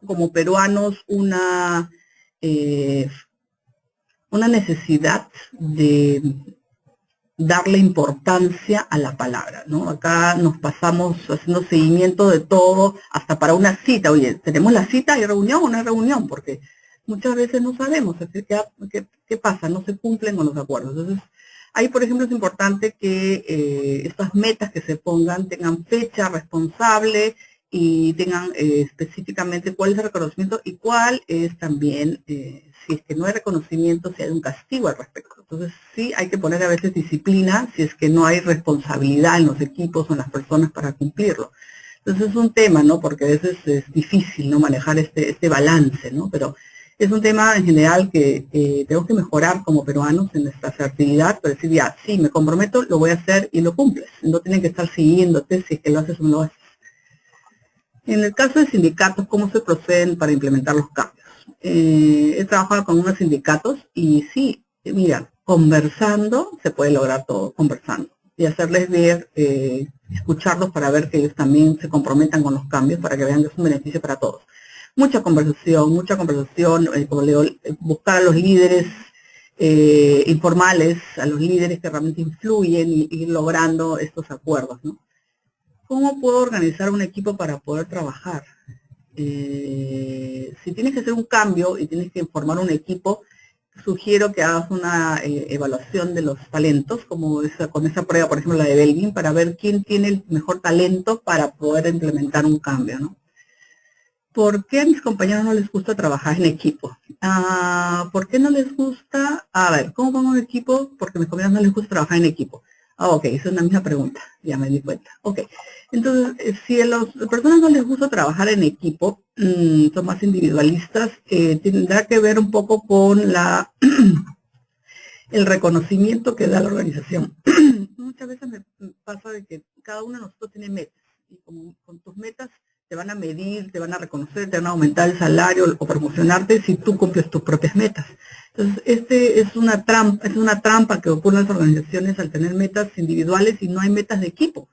como peruanos una necesidad de darle importancia a la palabra, ¿no? Acá nos pasamos haciendo seguimiento de todo, hasta para una cita. Oye, ¿tenemos la cita? ¿Hay reunión o no hay reunión? Porque muchas veces no sabemos qué pasa, no se cumplen con los acuerdos. Entonces, ahí, por ejemplo, es importante que estas metas que se pongan tengan fecha responsable y tengan específicamente cuál es el reconocimiento y cuál es también, si es que no hay reconocimiento, si hay un castigo al respecto. Entonces, sí hay que poner a veces disciplina si es que no hay responsabilidad en los equipos o en las personas para cumplirlo. Entonces, es un tema, ¿no? Porque a veces es difícil, ¿no? Manejar este balance, ¿no? Pero es un tema en general que tenemos que mejorar como peruanos en nuestra asertividad, pero decir, ya, sí, me comprometo, lo voy a hacer y lo cumples. No tienen que estar siguiéndote si es que lo haces o no lo haces. En el caso de sindicatos, ¿cómo se proceden para implementar los cambios? He trabajado con unos sindicatos y sí, mira, conversando se puede lograr todo, conversando. Y hacerles ver, escucharlos para ver que ellos también se comprometan con los cambios, para que vean que es un beneficio para todos. Mucha conversación, como le digo, buscar a los líderes informales, a los líderes que realmente influyen y ir logrando estos acuerdos, ¿no? ¿Cómo puedo organizar un equipo para poder trabajar? Si tienes que hacer un cambio y tienes que formar un equipo, sugiero que hagas una evaluación de los talentos, como con esa prueba, por ejemplo, la de Belgin, para ver quién tiene el mejor talento para poder implementar un cambio, ¿no? ¿Por qué a mis compañeros no les gusta trabajar en equipo? ¿Por qué no les gusta? A ver, ¿cómo pongo un equipo? Porque a mis compañeros no les gusta trabajar en equipo. Ok, esa es la misma pregunta, ya me di cuenta. Ok, entonces, si a las personas no les gusta trabajar en equipo, son más individualistas, tendrá que ver un poco con el reconocimiento que da la organización. Muchas veces me pasa de que cada uno de nosotros tiene metas, y como con tus metas te van a medir, te van a reconocer, te van a aumentar el salario o promocionarte si tú cumples tus propias metas. Entonces, es una trampa que ocurre en las organizaciones al tener metas individuales y no hay metas de equipo.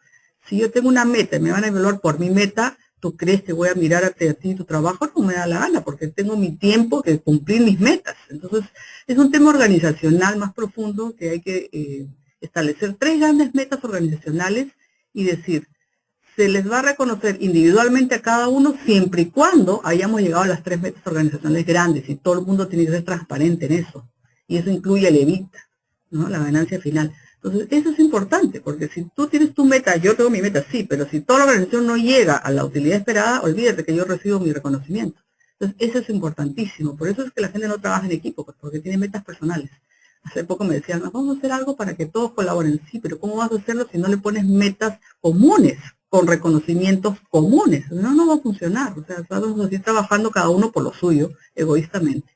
Si yo tengo una meta y me van a evaluar por mi meta, ¿tú crees que voy a mirarte a ti tu trabajo? No me da la gana, porque tengo mi tiempo que cumplir mis metas. Entonces, es un tema organizacional más profundo que hay que establecer 3 grandes metas organizacionales y decir, se les va a reconocer individualmente a cada uno siempre y cuando hayamos llegado a las 3 metas organizacionales grandes, y todo el mundo tiene que ser transparente en eso. Y eso incluye el EBITDA, ¿no? La ganancia final. Entonces, eso es importante, porque si tú tienes tu meta, yo tengo mi meta, sí, pero si toda la organización no llega a la utilidad esperada, olvídate que yo recibo mi reconocimiento. Entonces, eso es importantísimo. Por eso es que la gente no trabaja en equipo, pues, porque tiene metas personales. Hace poco me decían, vamos a hacer algo para que todos colaboren. Sí, pero ¿cómo vas a hacerlo si no le pones metas comunes, con reconocimientos comunes? No, no va a funcionar. O sea, estamos así trabajando cada uno por lo suyo, egoístamente.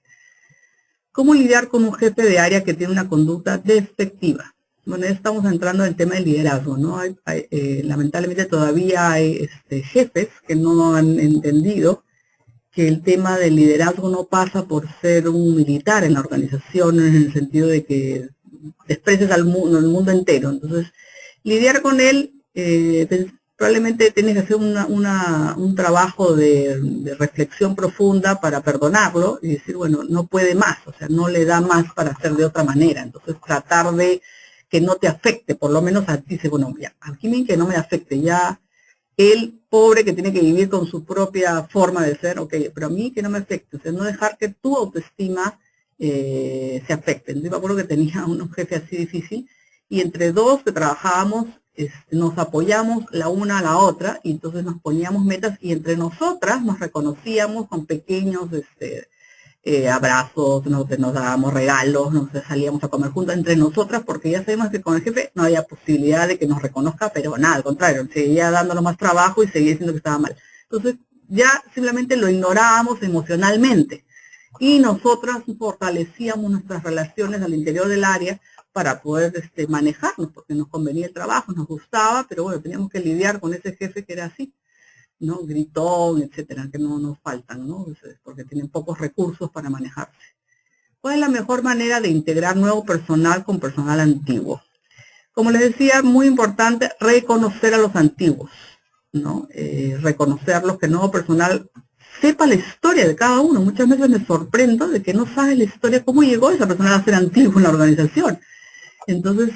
¿Cómo lidiar con un jefe de área que tiene una conducta despectiva? Bueno, ya estamos entrando en el tema del liderazgo, ¿no? Lamentablemente todavía hay jefes que no han entendido que el tema del liderazgo no pasa por ser un militar en la organización, en el sentido de que desprecies al mundo, el mundo entero. Entonces, lidiar con él, probablemente tienes que hacer un trabajo de reflexión profunda para perdonarlo y decir, bueno, no puede más, o sea, no le da más para hacer de otra manera. Entonces, tratar de que no te afecte, por lo menos a ti, dice, bueno, ya, aquí bien que no me afecte, ya el pobre que tiene que vivir con su propia forma de ser, ok, pero a mí que no me afecte, o sea, no dejar que tu autoestima se afecte. Yo me acuerdo que tenía un jefe así difícil, y entre dos que trabajábamos, nos apoyamos la una a la otra, y entonces nos poníamos metas, y entre nosotras nos reconocíamos con pequeños abrazos, nos dábamos regalos, nos salíamos a comer juntas entre nosotras, porque ya sabemos que con el jefe no había posibilidad de que nos reconozca, pero nada, al contrario, seguía dándonos más trabajo y seguía diciendo que estaba mal. Entonces ya simplemente lo ignorábamos emocionalmente, y nosotras fortalecíamos nuestras relaciones al interior del área para poder manejarnos, porque nos convenía el trabajo, nos gustaba, pero bueno, teníamos que lidiar con ese jefe que era así, ¿no? Gritón, etcétera, que no nos faltan, ¿no? Porque tienen pocos recursos para manejarse. ¿Cuál es la mejor manera de integrar nuevo personal con personal antiguo? Como les decía, muy importante reconocer a los antiguos, ¿no? Reconocerlos, que el nuevo personal sepa la historia de cada uno. Muchas veces me sorprendo de que no sabe la historia, cómo llegó esa persona a ser antiguo en la organización. Entonces,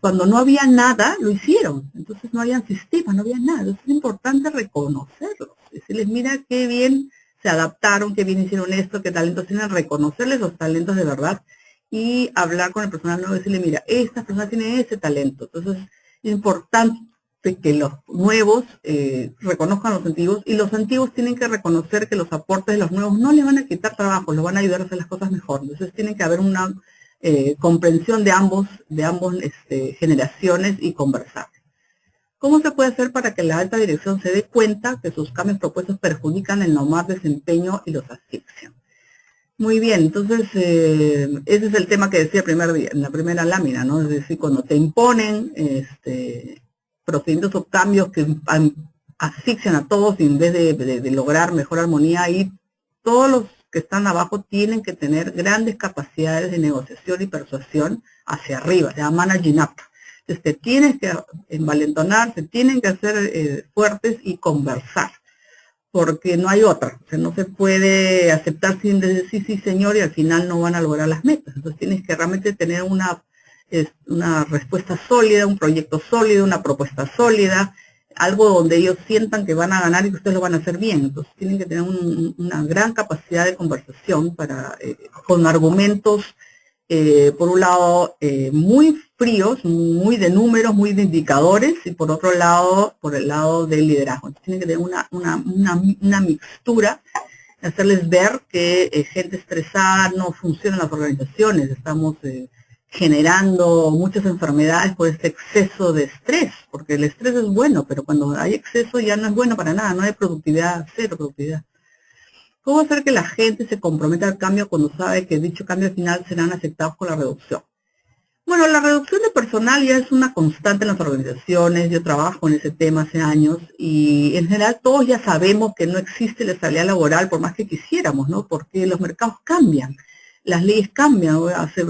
cuando no había nada, lo hicieron. Entonces no había sistemas, no había nada. Entonces es importante reconocerlos. Decirles, mira qué bien se adaptaron, qué bien hicieron esto, qué talentos tienen, reconocerles los talentos de verdad y hablar con el personal nuevo y decirle, mira, esta persona tiene ese talento. Entonces es importante que los nuevos reconozcan a los antiguos, y los antiguos tienen que reconocer que los aportes de los nuevos no les van a quitar trabajo, los van a ayudar a hacer las cosas mejor. Entonces tiene que haber una comprensión de ambos generaciones y conversar. ¿Cómo se puede hacer para que la alta dirección se dé cuenta que sus cambios propuestos perjudican el normal desempeño y los asfixian? Muy bien, entonces ese es el tema que decía en la primera lámina, ¿no? Es decir, cuando te imponen procedimientos o cambios que asfixian a todos en vez de lograr mejor armonía, y todos los que están abajo tienen que tener grandes capacidades de negociación y persuasión hacia arriba, se llama managing up. Entonces te tienes que envalentonar, se tienen que hacer fuertes y conversar, porque no hay otra. O sea, no se puede aceptar sin decir sí, sí señor, y al final no van a lograr las metas. Entonces tienes que realmente tener una respuesta sólida, un proyecto sólido, una propuesta sólida, algo donde ellos sientan que van a ganar y que ustedes lo van a hacer bien. Entonces tienen que tener una gran capacidad de conversación con argumentos, por un lado, muy fríos, muy de números, muy de indicadores, y por otro lado, por el lado del liderazgo. Entonces tienen que tener una mixtura, hacerles ver que gente estresada no funciona en las organizaciones. Estamos generando muchas enfermedades por este exceso de estrés, porque el estrés es bueno, pero cuando hay exceso ya no es bueno para nada, no hay productividad, cero productividad. ¿Cómo hacer que la gente se comprometa al cambio cuando sabe que dicho cambio al final serán aceptados con la reducción? Bueno, la reducción de personal ya es una constante en las organizaciones. Yo trabajo en ese tema hace años, y en general todos ya sabemos que no existe la estabilidad laboral por más que quisiéramos, ¿no? Porque los mercados cambian. Las leyes cambian.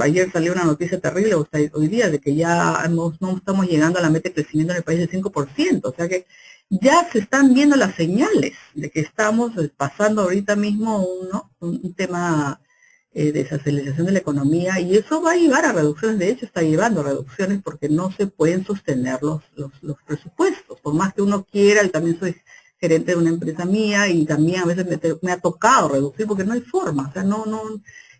Ayer salió una noticia terrible, hoy día, de que ya no estamos llegando a la meta de crecimiento en el país del 5%. O sea que ya se están viendo las señales de que estamos pasando ahorita mismo un tema desaceleración de la economía, y eso va a llevar a reducciones, de hecho está llevando a reducciones porque no se pueden sostener los presupuestos, por más que uno quiera. Y también soy gerente de una empresa mía y también a veces me ha tocado reducir porque no hay forma, o sea,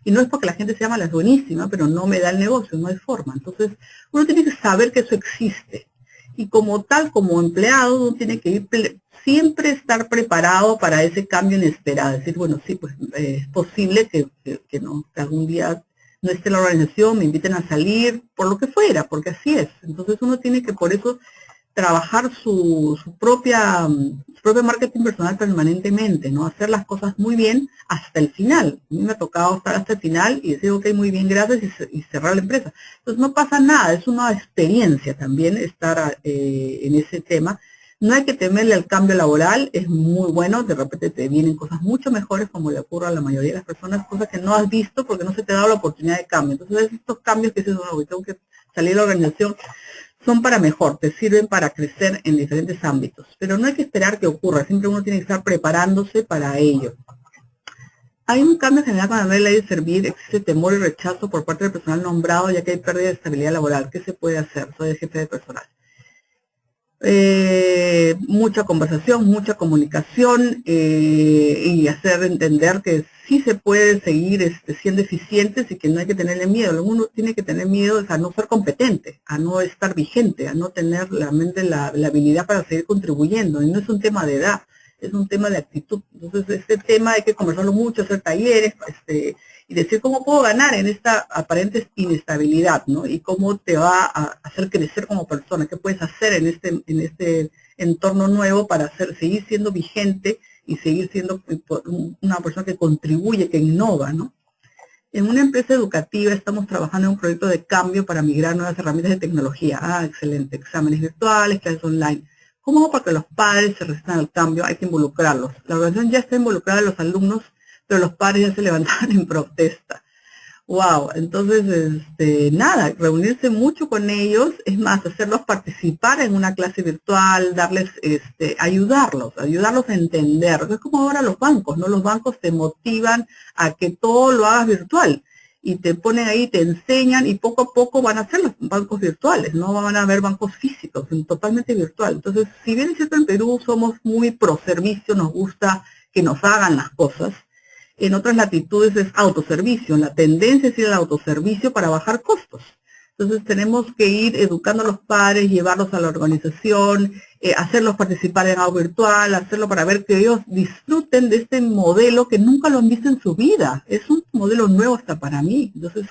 y no es porque la gente sea mala, es buenísima, pero no me da el negocio, no hay forma. Entonces, uno tiene que saber que eso existe. Y como tal, como empleado, uno tiene que siempre estar preparado para ese cambio inesperado. Decir, bueno, sí, pues es posible que algún día no esté en la organización, me inviten a salir, por lo que fuera, porque así es. Entonces uno tiene que por eso trabajar su propia marketing personal permanentemente, ¿no? Hacer las cosas muy bien hasta el final. A mí me ha tocado estar hasta el final y decir, ok, muy bien, gracias, y cerrar la empresa. Entonces no pasa nada, es una experiencia también estar en ese tema. No hay que temerle al cambio laboral, es muy bueno, de repente te vienen cosas mucho mejores, como le ocurre a la mayoría de las personas, cosas que no has visto porque no se te ha dado la oportunidad de cambio. Entonces estos cambios que dices, bueno, tengo que salir de la organización, son para mejor, te sirven para crecer en diferentes ámbitos, pero no hay que esperar que ocurra, siempre uno tiene que estar preparándose para ello. Hay un cambio general con la nueva ley de servir, existe temor y rechazo por parte del personal nombrado, ya que hay pérdida de estabilidad laboral. ¿Qué se puede hacer? Soy el jefe de personal. Mucha conversación, mucha comunicación, y hacer entender que sí se puede seguir siendo eficientes y que no hay que tenerle miedo. Lo que uno tiene que tener miedo es a no ser competente, a no estar vigente, a no tener realmente la habilidad para seguir contribuyendo. Y no es un tema de edad, es un tema de actitud. Entonces este tema hay que conversarlo mucho, hacer talleres, y decir cómo puedo ganar en esta aparente inestabilidad, ¿no? Y cómo te va a hacer crecer como persona, qué puedes hacer en este entorno nuevo para seguir siendo vigente y seguir siendo una persona que contribuye, que innova, ¿no? En una empresa educativa estamos trabajando en un proyecto de cambio para migrar nuevas herramientas de tecnología. Ah, excelente. Exámenes virtuales, clases online. ¿Cómo hago para que los padres se resistan al cambio? Hay que involucrarlos. La organización ya está involucrada en los alumnos, pero los padres ya se levantaron en protesta. Wow, entonces, nada, reunirse mucho con ellos, es más, hacerlos participar en una clase virtual, darles, ayudarlos a entender. Es como ahora los bancos, ¿no? Los bancos te motivan a que todo lo hagas virtual y te ponen ahí, te enseñan y poco a poco van a ser los bancos virtuales, no van a haber bancos físicos, totalmente virtual. Entonces, si bien es cierto, en Perú somos muy pro servicio, nos gusta que nos hagan las cosas. En otras latitudes es autoservicio, la tendencia es ir al autoservicio para bajar costos. Entonces tenemos que ir educando a los padres, llevarlos a la organización, hacerlos participar en algo virtual, hacerlo para ver que ellos disfruten de este modelo que nunca lo han visto en su vida. Es un modelo nuevo hasta para mí. Entonces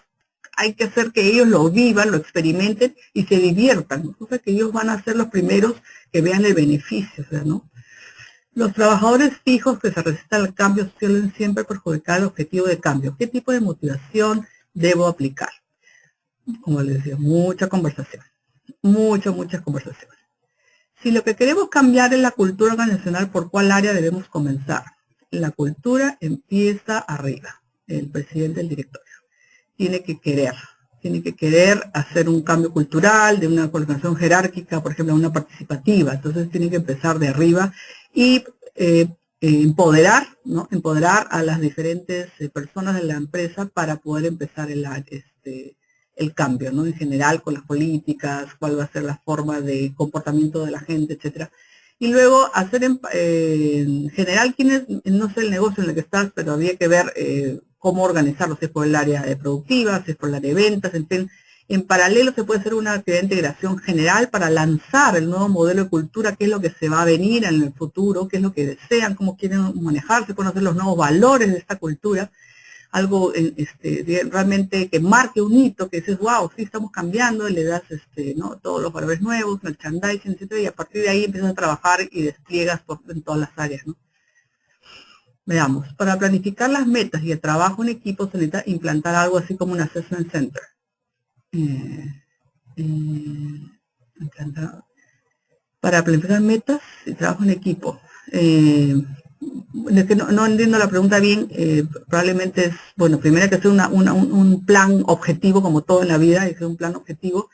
hay que hacer que ellos lo vivan, lo experimenten y se diviertan. Entonces que ellos van a ser los primeros que vean el beneficio, ¿no? Los trabajadores fijos que se resistan al cambio suelen siempre perjudicar el objetivo de cambio. ¿Qué tipo de motivación debo aplicar? Como les decía, mucha conversación. Muchas conversaciones. Si lo que queremos cambiar es la cultura organizacional, ¿por cuál área debemos comenzar? La cultura empieza arriba, el presidente del directorio. Tiene que querer hacer un cambio cultural de una organización jerárquica, por ejemplo, a una participativa. Entonces tiene que empezar de arriba y empoderar, ¿no? Empoderar a las diferentes personas de la empresa para poder empezar el cambio, ¿no? En general, con las políticas, cuál va a ser la forma de comportamiento de la gente, etcétera. Y luego hacer en general, no sé el negocio en el que estás, pero habría que ver cómo organizarlo, si es por el área productiva, si es por el área de ventas, en fin. En paralelo se puede hacer una actividad de integración general para lanzar el nuevo modelo de cultura, qué es lo que se va a venir en el futuro, qué es lo que desean, cómo quieren manejarse, conocer los nuevos valores de esta cultura, algo realmente que marque un hito, que dices, wow, sí, estamos cambiando, le das ¿no? todos los valores nuevos, merchandising, etcétera, y a partir de ahí empiezas a trabajar y despliegas en todas las áreas, ¿no? Veamos, para planificar las metas y el trabajo en equipo se necesita implantar algo así como un assessment center. Para planificar metas y trabajo en equipo. Es que no entiendo la pregunta bien, probablemente es, bueno, primero hay que hacer un plan objetivo, como todo en la vida, hay que hacer un plan objetivo,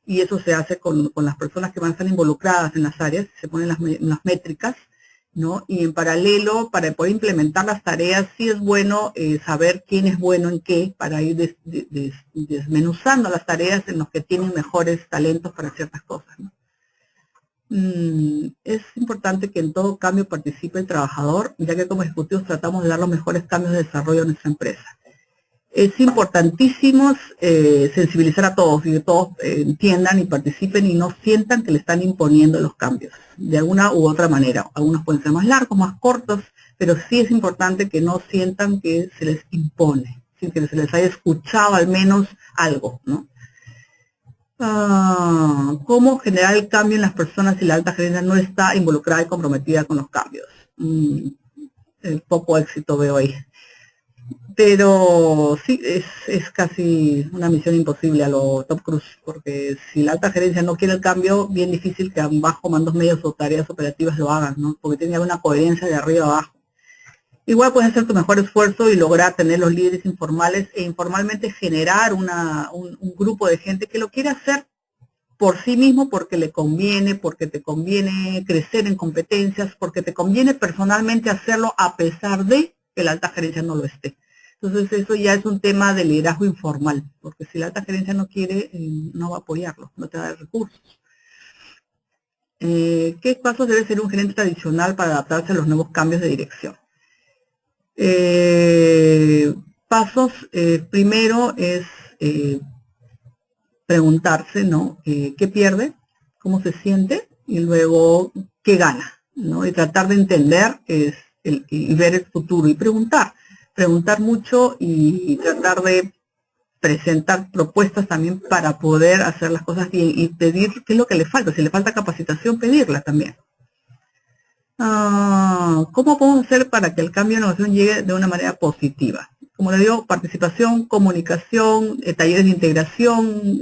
y eso se hace con las personas que van a estar involucradas en las áreas, se ponen las métricas, ¿no? Y en paralelo, para poder implementar las tareas, sí es bueno saber quién es bueno en qué, para ir desmenuzando las tareas en los que tienen mejores talentos para ciertas cosas, ¿no? Es importante que en todo cambio participe el trabajador, ya que como ejecutivos tratamos de dar los mejores cambios de desarrollo a nuestra empresa. Es importantísimo sensibilizar a todos y que todos entiendan y participen y no sientan que le están imponiendo los cambios de alguna u otra manera. Algunos pueden ser más largos, más cortos, pero sí es importante que no sientan que se les impone, sin que se les haya escuchado al menos algo, ¿no? ¿Cómo generar el cambio en las personas si la alta gerencia no está involucrada y comprometida con los cambios? Poco éxito veo ahí. Pero sí, es casi una misión imposible a lo Tom Cruise, porque si la alta gerencia no quiere el cambio, bien difícil que abajo mandos medios o tareas operativas lo hagan, ¿no? Porque tiene una coherencia de arriba a abajo. Igual puedes hacer tu mejor esfuerzo y lograr tener los líderes informales e informalmente generar un grupo de gente que lo quiere hacer por sí mismo, porque le conviene, porque te conviene crecer en competencias, porque te conviene personalmente hacerlo a pesar de que la alta gerencia no lo esté. Entonces eso ya es un tema de liderazgo informal, porque si la alta gerencia no quiere, no va a apoyarlo, no te va a dar recursos. ¿Qué pasos debe ser un gerente tradicional para adaptarse a los nuevos cambios de dirección? Pasos, primero es preguntarse, ¿no? ¿Qué pierde? ¿Cómo se siente? Y luego, ¿qué gana? ¿No? Y tratar de entender y ver el futuro y preguntar mucho y tratar de presentar propuestas también para poder hacer las cosas bien y pedir qué es lo que le falta. Si le falta capacitación, pedirla también. ¿Cómo podemos hacer para que el cambio de innovación llegue de una manera positiva? Como le digo, participación, comunicación, talleres de integración,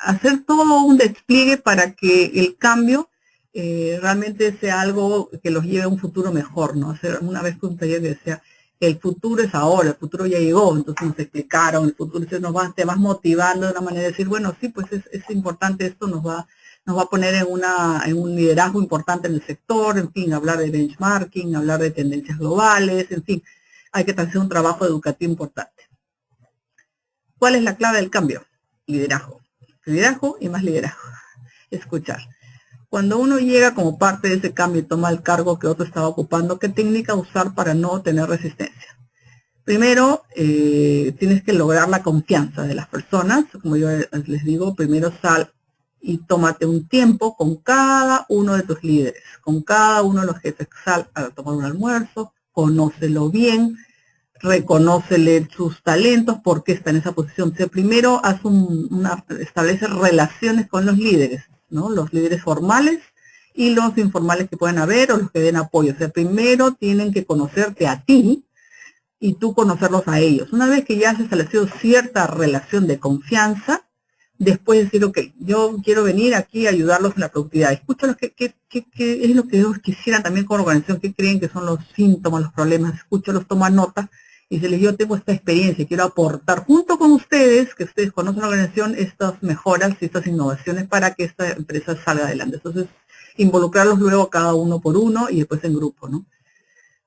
hacer todo un despliegue para que el cambio realmente sea algo que los lleve a un futuro mejor, ¿no? Hacer una vez que un taller decía, el futuro es ahora, el futuro ya llegó, entonces nos explicaron, el futuro te vas motivando de una manera de decir, bueno, sí, pues es importante esto, nos va a poner en un liderazgo importante en el sector, en fin, hablar de benchmarking, hablar de tendencias globales, en fin, hay que hacer un trabajo educativo importante. ¿Cuál es la clave del cambio? Liderazgo. Liderazgo y más liderazgo. Escuchar. Cuando uno llega como parte de ese cambio y toma el cargo que otro estaba ocupando, ¿qué técnica usar para no tener resistencia? Primero, tienes que lograr la confianza de las personas. Como yo les digo, primero sal y tómate un tiempo con cada uno de tus líderes, con cada uno de los jefes. Sal a tomar un almuerzo, conócelo bien, reconócele sus talentos, por qué está en esa posición. O sea, primero establece relaciones con los líderes, ¿no? Los líderes formales y los informales que pueden haber o los que den apoyo. O sea, primero tienen que conocerte a ti y tú conocerlos a ellos. Una vez que ya has establecido cierta relación de confianza, después decir, ok, yo quiero venir aquí a ayudarlos en la productividad. Escúchalos qué es lo que ellos quisieran también con la organización, qué creen que son los síntomas, los problemas. Escúchalos, toma nota y diles, yo tengo esta experiencia, quiero aportar junto con ustedes, que ustedes conocen la organización, estas mejoras y estas innovaciones para que esta empresa salga adelante. Entonces, involucrarlos luego cada uno por uno y después en grupo, ¿no?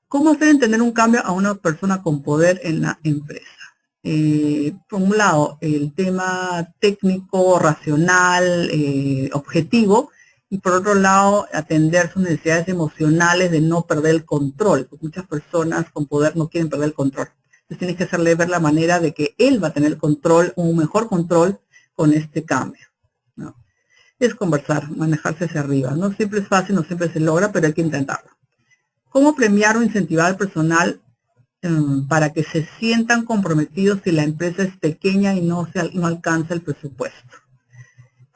¿Cómo hacer entender un cambio a una persona con poder en la empresa? Por un lado, el tema técnico, racional, objetivo, y por otro lado, atender sus necesidades emocionales de no perder el control, porque muchas personas con poder no quieren perder el control. Entonces tienes que hacerle ver la manera de que él va a tener el control, un mejor control con este cambio, ¿no? Es conversar, manejarse hacia arriba. No siempre es fácil, no siempre se logra, pero hay que intentarlo. ¿Cómo premiar o incentivar al personal para que se sientan comprometidos si la empresa es pequeña y no alcanza el presupuesto?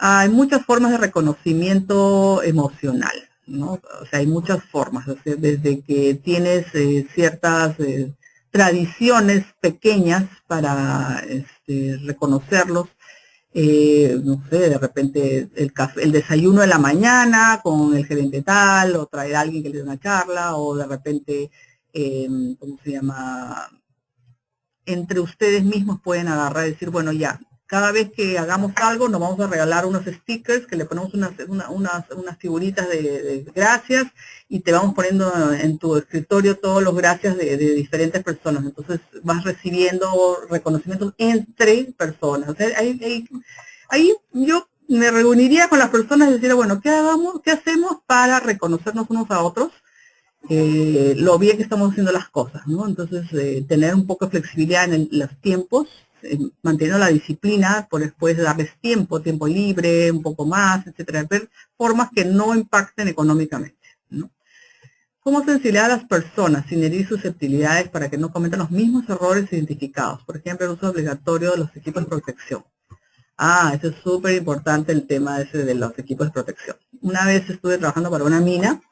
Hay muchas formas de reconocimiento emocional, ¿no? O sea, hay muchas formas, o sea, desde que tienes ciertas tradiciones pequeñas para reconocerlos, no sé, de repente el desayuno de la mañana con el gerente tal, o traer a alguien que le dé una charla, o de repente, ¿cómo se llama? Entre ustedes mismos pueden agarrar y decir, bueno, ya, Cada vez que hagamos algo nos vamos a regalar unos stickers que le ponemos unas figuritas de gracias y te vamos poniendo en tu escritorio todos los gracias de diferentes personas. Entonces vas recibiendo reconocimientos entre personas. O sea, ahí yo me reuniría con las personas y decir, bueno, ¿qué hacemos para reconocernos unos a otros? Lo bien que estamos haciendo las cosas, ¿no? Entonces, tener un poco de flexibilidad en los tiempos, manteniendo la disciplina, por después darles tiempo libre, un poco más, etcétera, ver formas que no impacten económicamente, ¿no? Como sensibilidad a las personas, sin herir susceptibilidades para que no cometan los mismos errores identificados. Por ejemplo, el uso obligatorio de los equipos de protección. Eso es súper importante el tema ese de los equipos de protección. Una vez estuve trabajando para una mina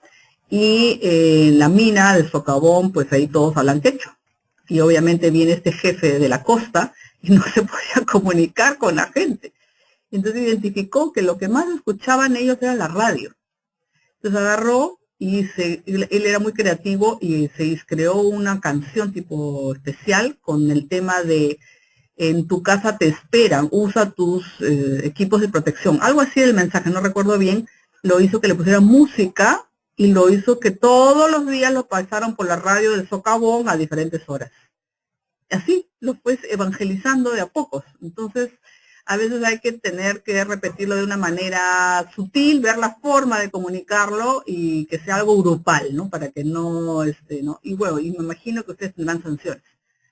y en la mina de socavón, pues ahí todos hablan quechua. Y obviamente viene este jefe de la costa y no se podía comunicar con la gente. Entonces identificó que lo que más escuchaban ellos era la radio. Entonces agarró y él era muy creativo y se creó una canción tipo especial con el tema de en tu casa te esperan, usa tus equipos de protección. Algo así del mensaje, no recuerdo bien. Lo hizo que le pusieran música y lo hizo que todos los días lo pasaron por la radio del socavón a diferentes horas. Así lo fue evangelizando de a pocos. Entonces, a veces hay que tener que repetirlo de una manera sutil, ver la forma de comunicarlo y que sea algo grupal, ¿no? Para que no, ¿no? Y bueno, y me imagino que ustedes tendrán sanciones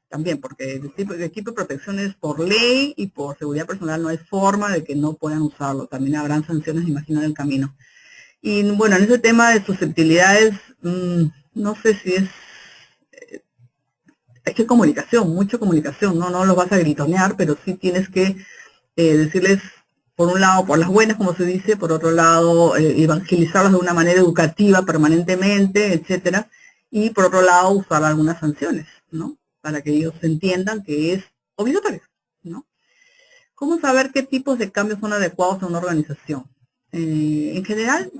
también, porque el equipo de protección es por ley y por seguridad personal, no hay forma de que no puedan usarlo. También habrán sanciones, me imagino, en el camino. Y bueno, en ese tema de susceptibilidades, no sé si es... Hay que comunicación, mucha comunicación, no los vas a gritonear, pero sí tienes que decirles, por un lado, por las buenas, como se dice, por otro lado, evangelizarlos de una manera educativa permanentemente, etcétera, y por otro lado, usar algunas sanciones, ¿no? Para que ellos entiendan que es obligatorio, ¿no? ¿Cómo saber qué tipos de cambios son adecuados a una organización? En general,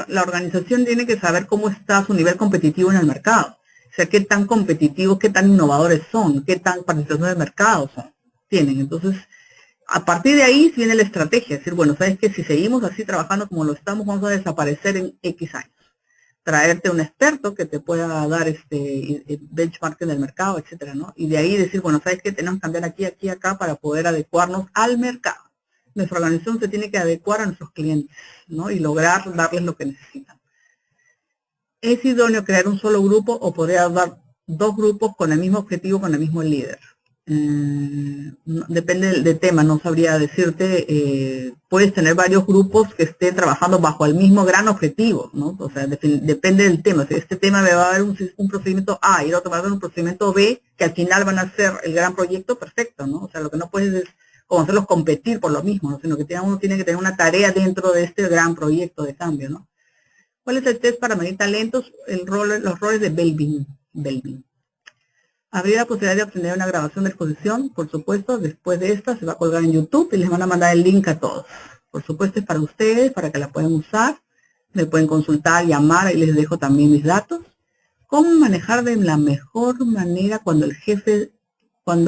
la organización tiene que saber cómo está su nivel competitivo en el mercado. O sea, qué tan competitivos, qué tan innovadores son, qué tan participación del mercado tienen. Entonces, a partir de ahí viene la estrategia. Es decir, bueno, sabes que si seguimos así trabajando como lo estamos, vamos a desaparecer en X años. Traerte un experto que te pueda dar benchmark del mercado, etcétera, ¿no? Y de ahí decir, bueno, sabes que tenemos que cambiar aquí, acá para poder adecuarnos al mercado. Nuestra organización se tiene que adecuar a nuestros clientes, ¿no? Y lograr darles lo que necesitan. ¿Es idóneo crear un solo grupo o podría dar dos grupos con el mismo objetivo, con el mismo líder? Depende del tema, no sabría decirte. Puedes tener varios grupos que estén trabajando bajo el mismo gran objetivo, ¿no? O sea, depende del tema. Si este tema me va a dar un procedimiento A y el otro va a dar un procedimiento B, que al final van a ser el gran proyecto, perfecto, ¿no? O sea, lo que no puedes es como hacerlos competir por lo mismo, ¿no? Sino que uno tiene que tener una tarea dentro de este gran proyecto de cambio, ¿no? ¿Cuál es el test para medir talentos? Los roles de Belbin. Habría la posibilidad de obtener una grabación de exposición, por supuesto. Después de esta se va a colgar en YouTube y les van a mandar el link a todos. Por supuesto es para ustedes, para que la puedan usar. Me pueden consultar, llamar, ahí les dejo también mis datos. ¿Cómo manejar de la mejor manera cuando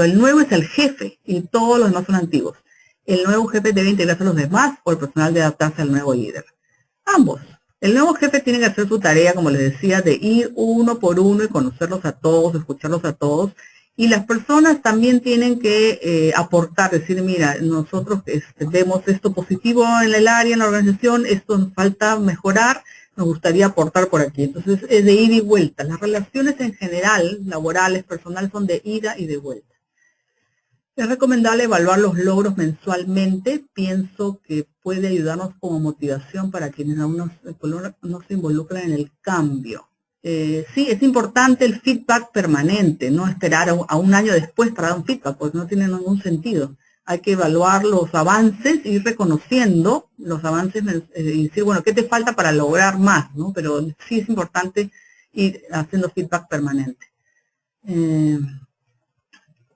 el nuevo es el jefe y todos los demás son antiguos? ¿El nuevo jefe debe integrarse a los demás o el personal debe adaptarse al nuevo líder? Ambos. El nuevo jefe tiene que hacer su tarea, como les decía, de ir uno por uno y conocerlos a todos, escucharlos a todos. Y las personas también tienen que aportar, decir, mira, nosotros vemos esto positivo en el área, en la organización, esto nos falta mejorar, nos gustaría aportar por aquí. Entonces, es de ida y vuelta. Las relaciones en general, laborales, personales, son de ida y de vuelta. Es recomendable evaluar los logros mensualmente. Pienso que puede ayudarnos como motivación para quienes aún no se involucran en el cambio. Sí, es importante el feedback permanente, no esperar a un año después para dar un feedback, porque no tiene ningún sentido. Hay que evaluar los avances, ir reconociendo los avances y decir, bueno, ¿qué te falta para lograr más? ¿No? Pero sí es importante ir haciendo feedback permanente.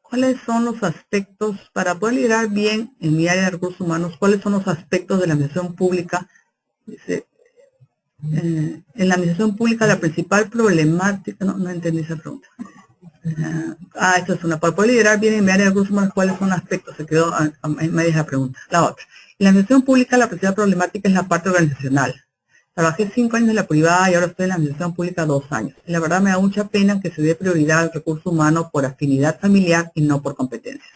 ¿Cuáles son los aspectos, para poder liderar bien en mi área de recursos humanos, cuáles son los aspectos de la administración pública? Dice, en la administración pública la principal problemática, no entendí esa pregunta. Esto es una. Para poder liderar bien en mi área de recursos humanos, ¿cuáles son los aspectos? Se quedó en medio de la pregunta. La otra. En la administración pública, la principal problemática es la parte organizacional. Trabajé 5 años en la privada y ahora estoy en la administración pública 2 años. Y la verdad me da mucha pena que se dé prioridad al recurso humano por afinidad familiar y no por competencias.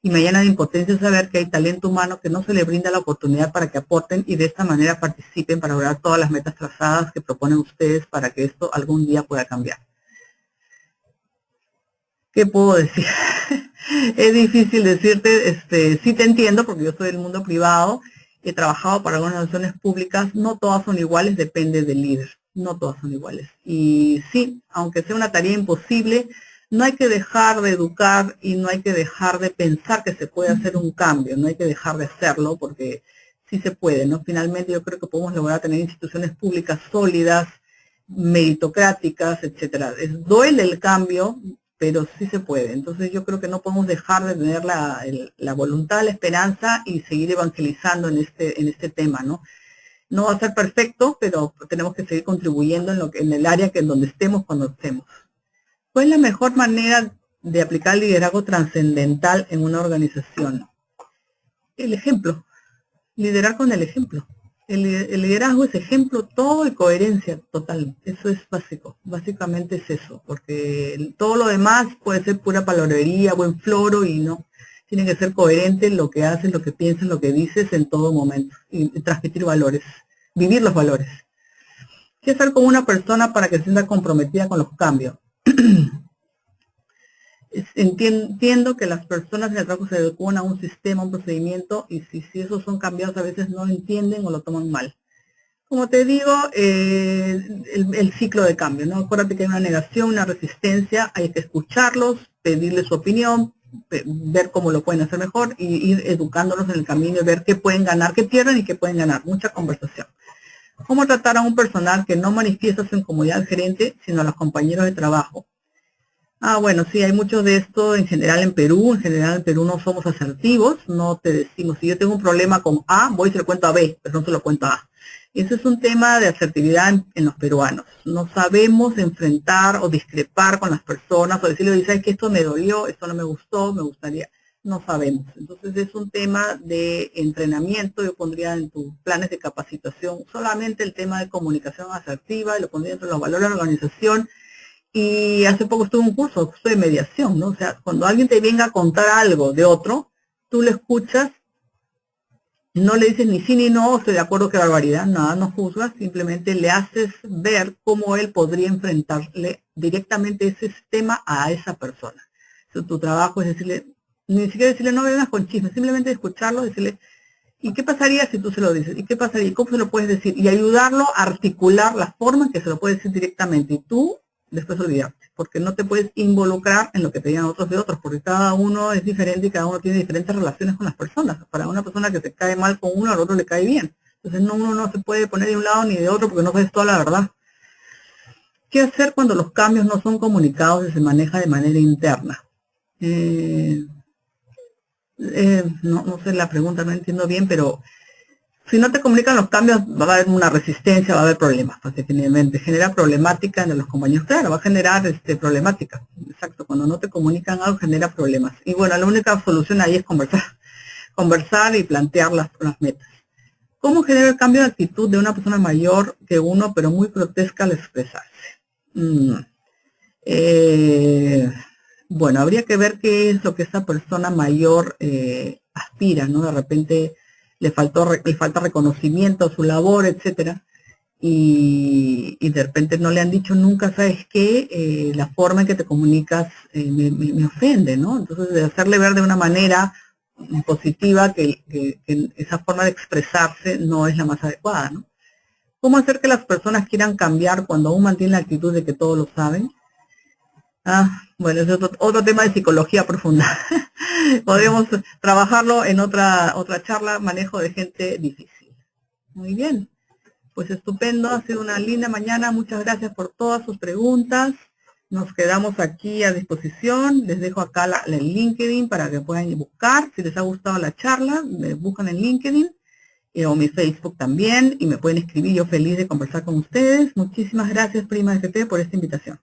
Y me llena de impotencia saber que hay talento humano que no se le brinda la oportunidad para que aporten y de esta manera participen para lograr todas las metas trazadas que proponen ustedes para que esto algún día pueda cambiar. ¿Qué puedo decir? Es difícil decirte, sí te entiendo porque yo soy del mundo privado, he trabajado para organizaciones públicas, no todas son iguales, depende del líder, no todas son iguales. Y sí, aunque sea una tarea imposible, no hay que dejar de educar y no hay que dejar de pensar que se puede hacer un cambio, no hay que dejar de hacerlo porque sí se puede, ¿no? Finalmente yo creo que podemos lograr tener instituciones públicas sólidas, meritocráticas, etcétera. Duele el cambio, pero sí se puede. Entonces yo creo que no podemos dejar de tener la voluntad, la esperanza y seguir evangelizando en este tema, ¿no? No va a ser perfecto, pero tenemos que seguir contribuyendo en el área en donde estemos cuando estemos. ¿Cuál es la mejor manera de aplicar el liderazgo trascendental en una organización? El ejemplo. Liderar con el ejemplo. El liderazgo es ejemplo todo y coherencia total. Eso es básico. Básicamente es eso. Porque todo lo demás puede ser pura palabrería, buen floro y no. Tiene que ser coherente en lo que haces, lo que piensas, lo que dices en todo momento. Y transmitir valores. Vivir los valores. ¿Qué hacer con una persona para que se sienta comprometida con los cambios? Entiendo que las personas en el trabajo se adecuan a un sistema, a un procedimiento, y si esos son cambiados a veces no lo entienden o lo toman mal. Como te digo, el ciclo de cambio, ¿no? Acuérdate que hay una negación, una resistencia, hay que escucharlos, pedirles su opinión, ver cómo lo pueden hacer mejor, y ir educándolos en el camino y ver qué pueden ganar, qué pierden y qué pueden ganar. Mucha conversación. ¿Cómo tratar a un personal que no manifiesta su incomodidad al gerente, sino a los compañeros de trabajo? Bueno, sí, hay mucho de esto en general en Perú. En general en Perú no somos asertivos, no te decimos, si yo tengo un problema con A, voy y se lo cuento a B, pero no se lo cuento a A. Ese es un tema de asertividad en los peruanos. No sabemos enfrentar o discrepar con las personas o decirle, ¿sabes que esto me dolió, esto no me gustó, me gustaría? No sabemos. Entonces es un tema de entrenamiento. Yo pondría en tus planes de capacitación solamente el tema de comunicación asertiva, y lo pondría dentro de los valores de la organización. Y hace poco estuve en un curso de mediación, ¿no? O sea, cuando alguien te venga a contar algo de otro, tú le escuchas, no le dices ni sí ni no, estoy de acuerdo, qué barbaridad, nada, no juzgas, simplemente le haces ver cómo él podría enfrentarle directamente ese tema a esa persona. Entonces, tu trabajo es decirle, ni siquiera decirle no vengas con chismes, simplemente escucharlo, decirle, ¿y qué pasaría si tú se lo dices? ¿Y qué pasaría? ¿Y cómo se lo puedes decir? Y ayudarlo a articular la forma en que se lo puedes decir directamente. Y tú después olvidarte, porque no te puedes involucrar en lo que te digan otros de otros, porque cada uno es diferente y cada uno tiene diferentes relaciones con las personas. Para una persona que se cae mal con uno, al otro le cae bien. Entonces uno no se puede poner de un lado ni de otro porque no sabes toda la verdad. ¿Qué hacer cuando los cambios no son comunicados y se maneja de manera interna? No sé la pregunta, no entiendo bien, pero si no te comunican los cambios, va a haber una resistencia, va a haber problemas, definitivamente. Genera problemática entre los compañeros. Claro, va a generar problemática. Exacto, cuando no te comunican algo, genera problemas. Y bueno, la única solución ahí es conversar. Conversar y plantear las metas. ¿Cómo genera el cambio de actitud de una persona mayor que uno, pero muy grotesca al expresarse? Bueno, habría que ver qué es lo que esa persona mayor aspira, ¿no? De repente le falta reconocimiento a su labor, etcétera, y de repente no le han dicho nunca, ¿sabes qué? La forma en que te comunicas me ofende, ¿no? Entonces, de hacerle ver de una manera positiva que esa forma de expresarse no es la más adecuada, ¿no? ¿Cómo hacer que las personas quieran cambiar cuando aún mantienen la actitud de que todos lo saben? Bueno, ese es otro tema de psicología profunda. Podríamos trabajarlo en otra charla, manejo de gente difícil. Muy bien, pues estupendo, ha sido una linda mañana, muchas gracias por todas sus preguntas. Nos quedamos aquí a disposición, les dejo acá el LinkedIn para que puedan buscar. Si les ha gustado la charla, me buscan en LinkedIn o mi Facebook también y me pueden escribir, yo feliz de conversar con ustedes. Muchísimas gracias, Prima FP, por esta invitación.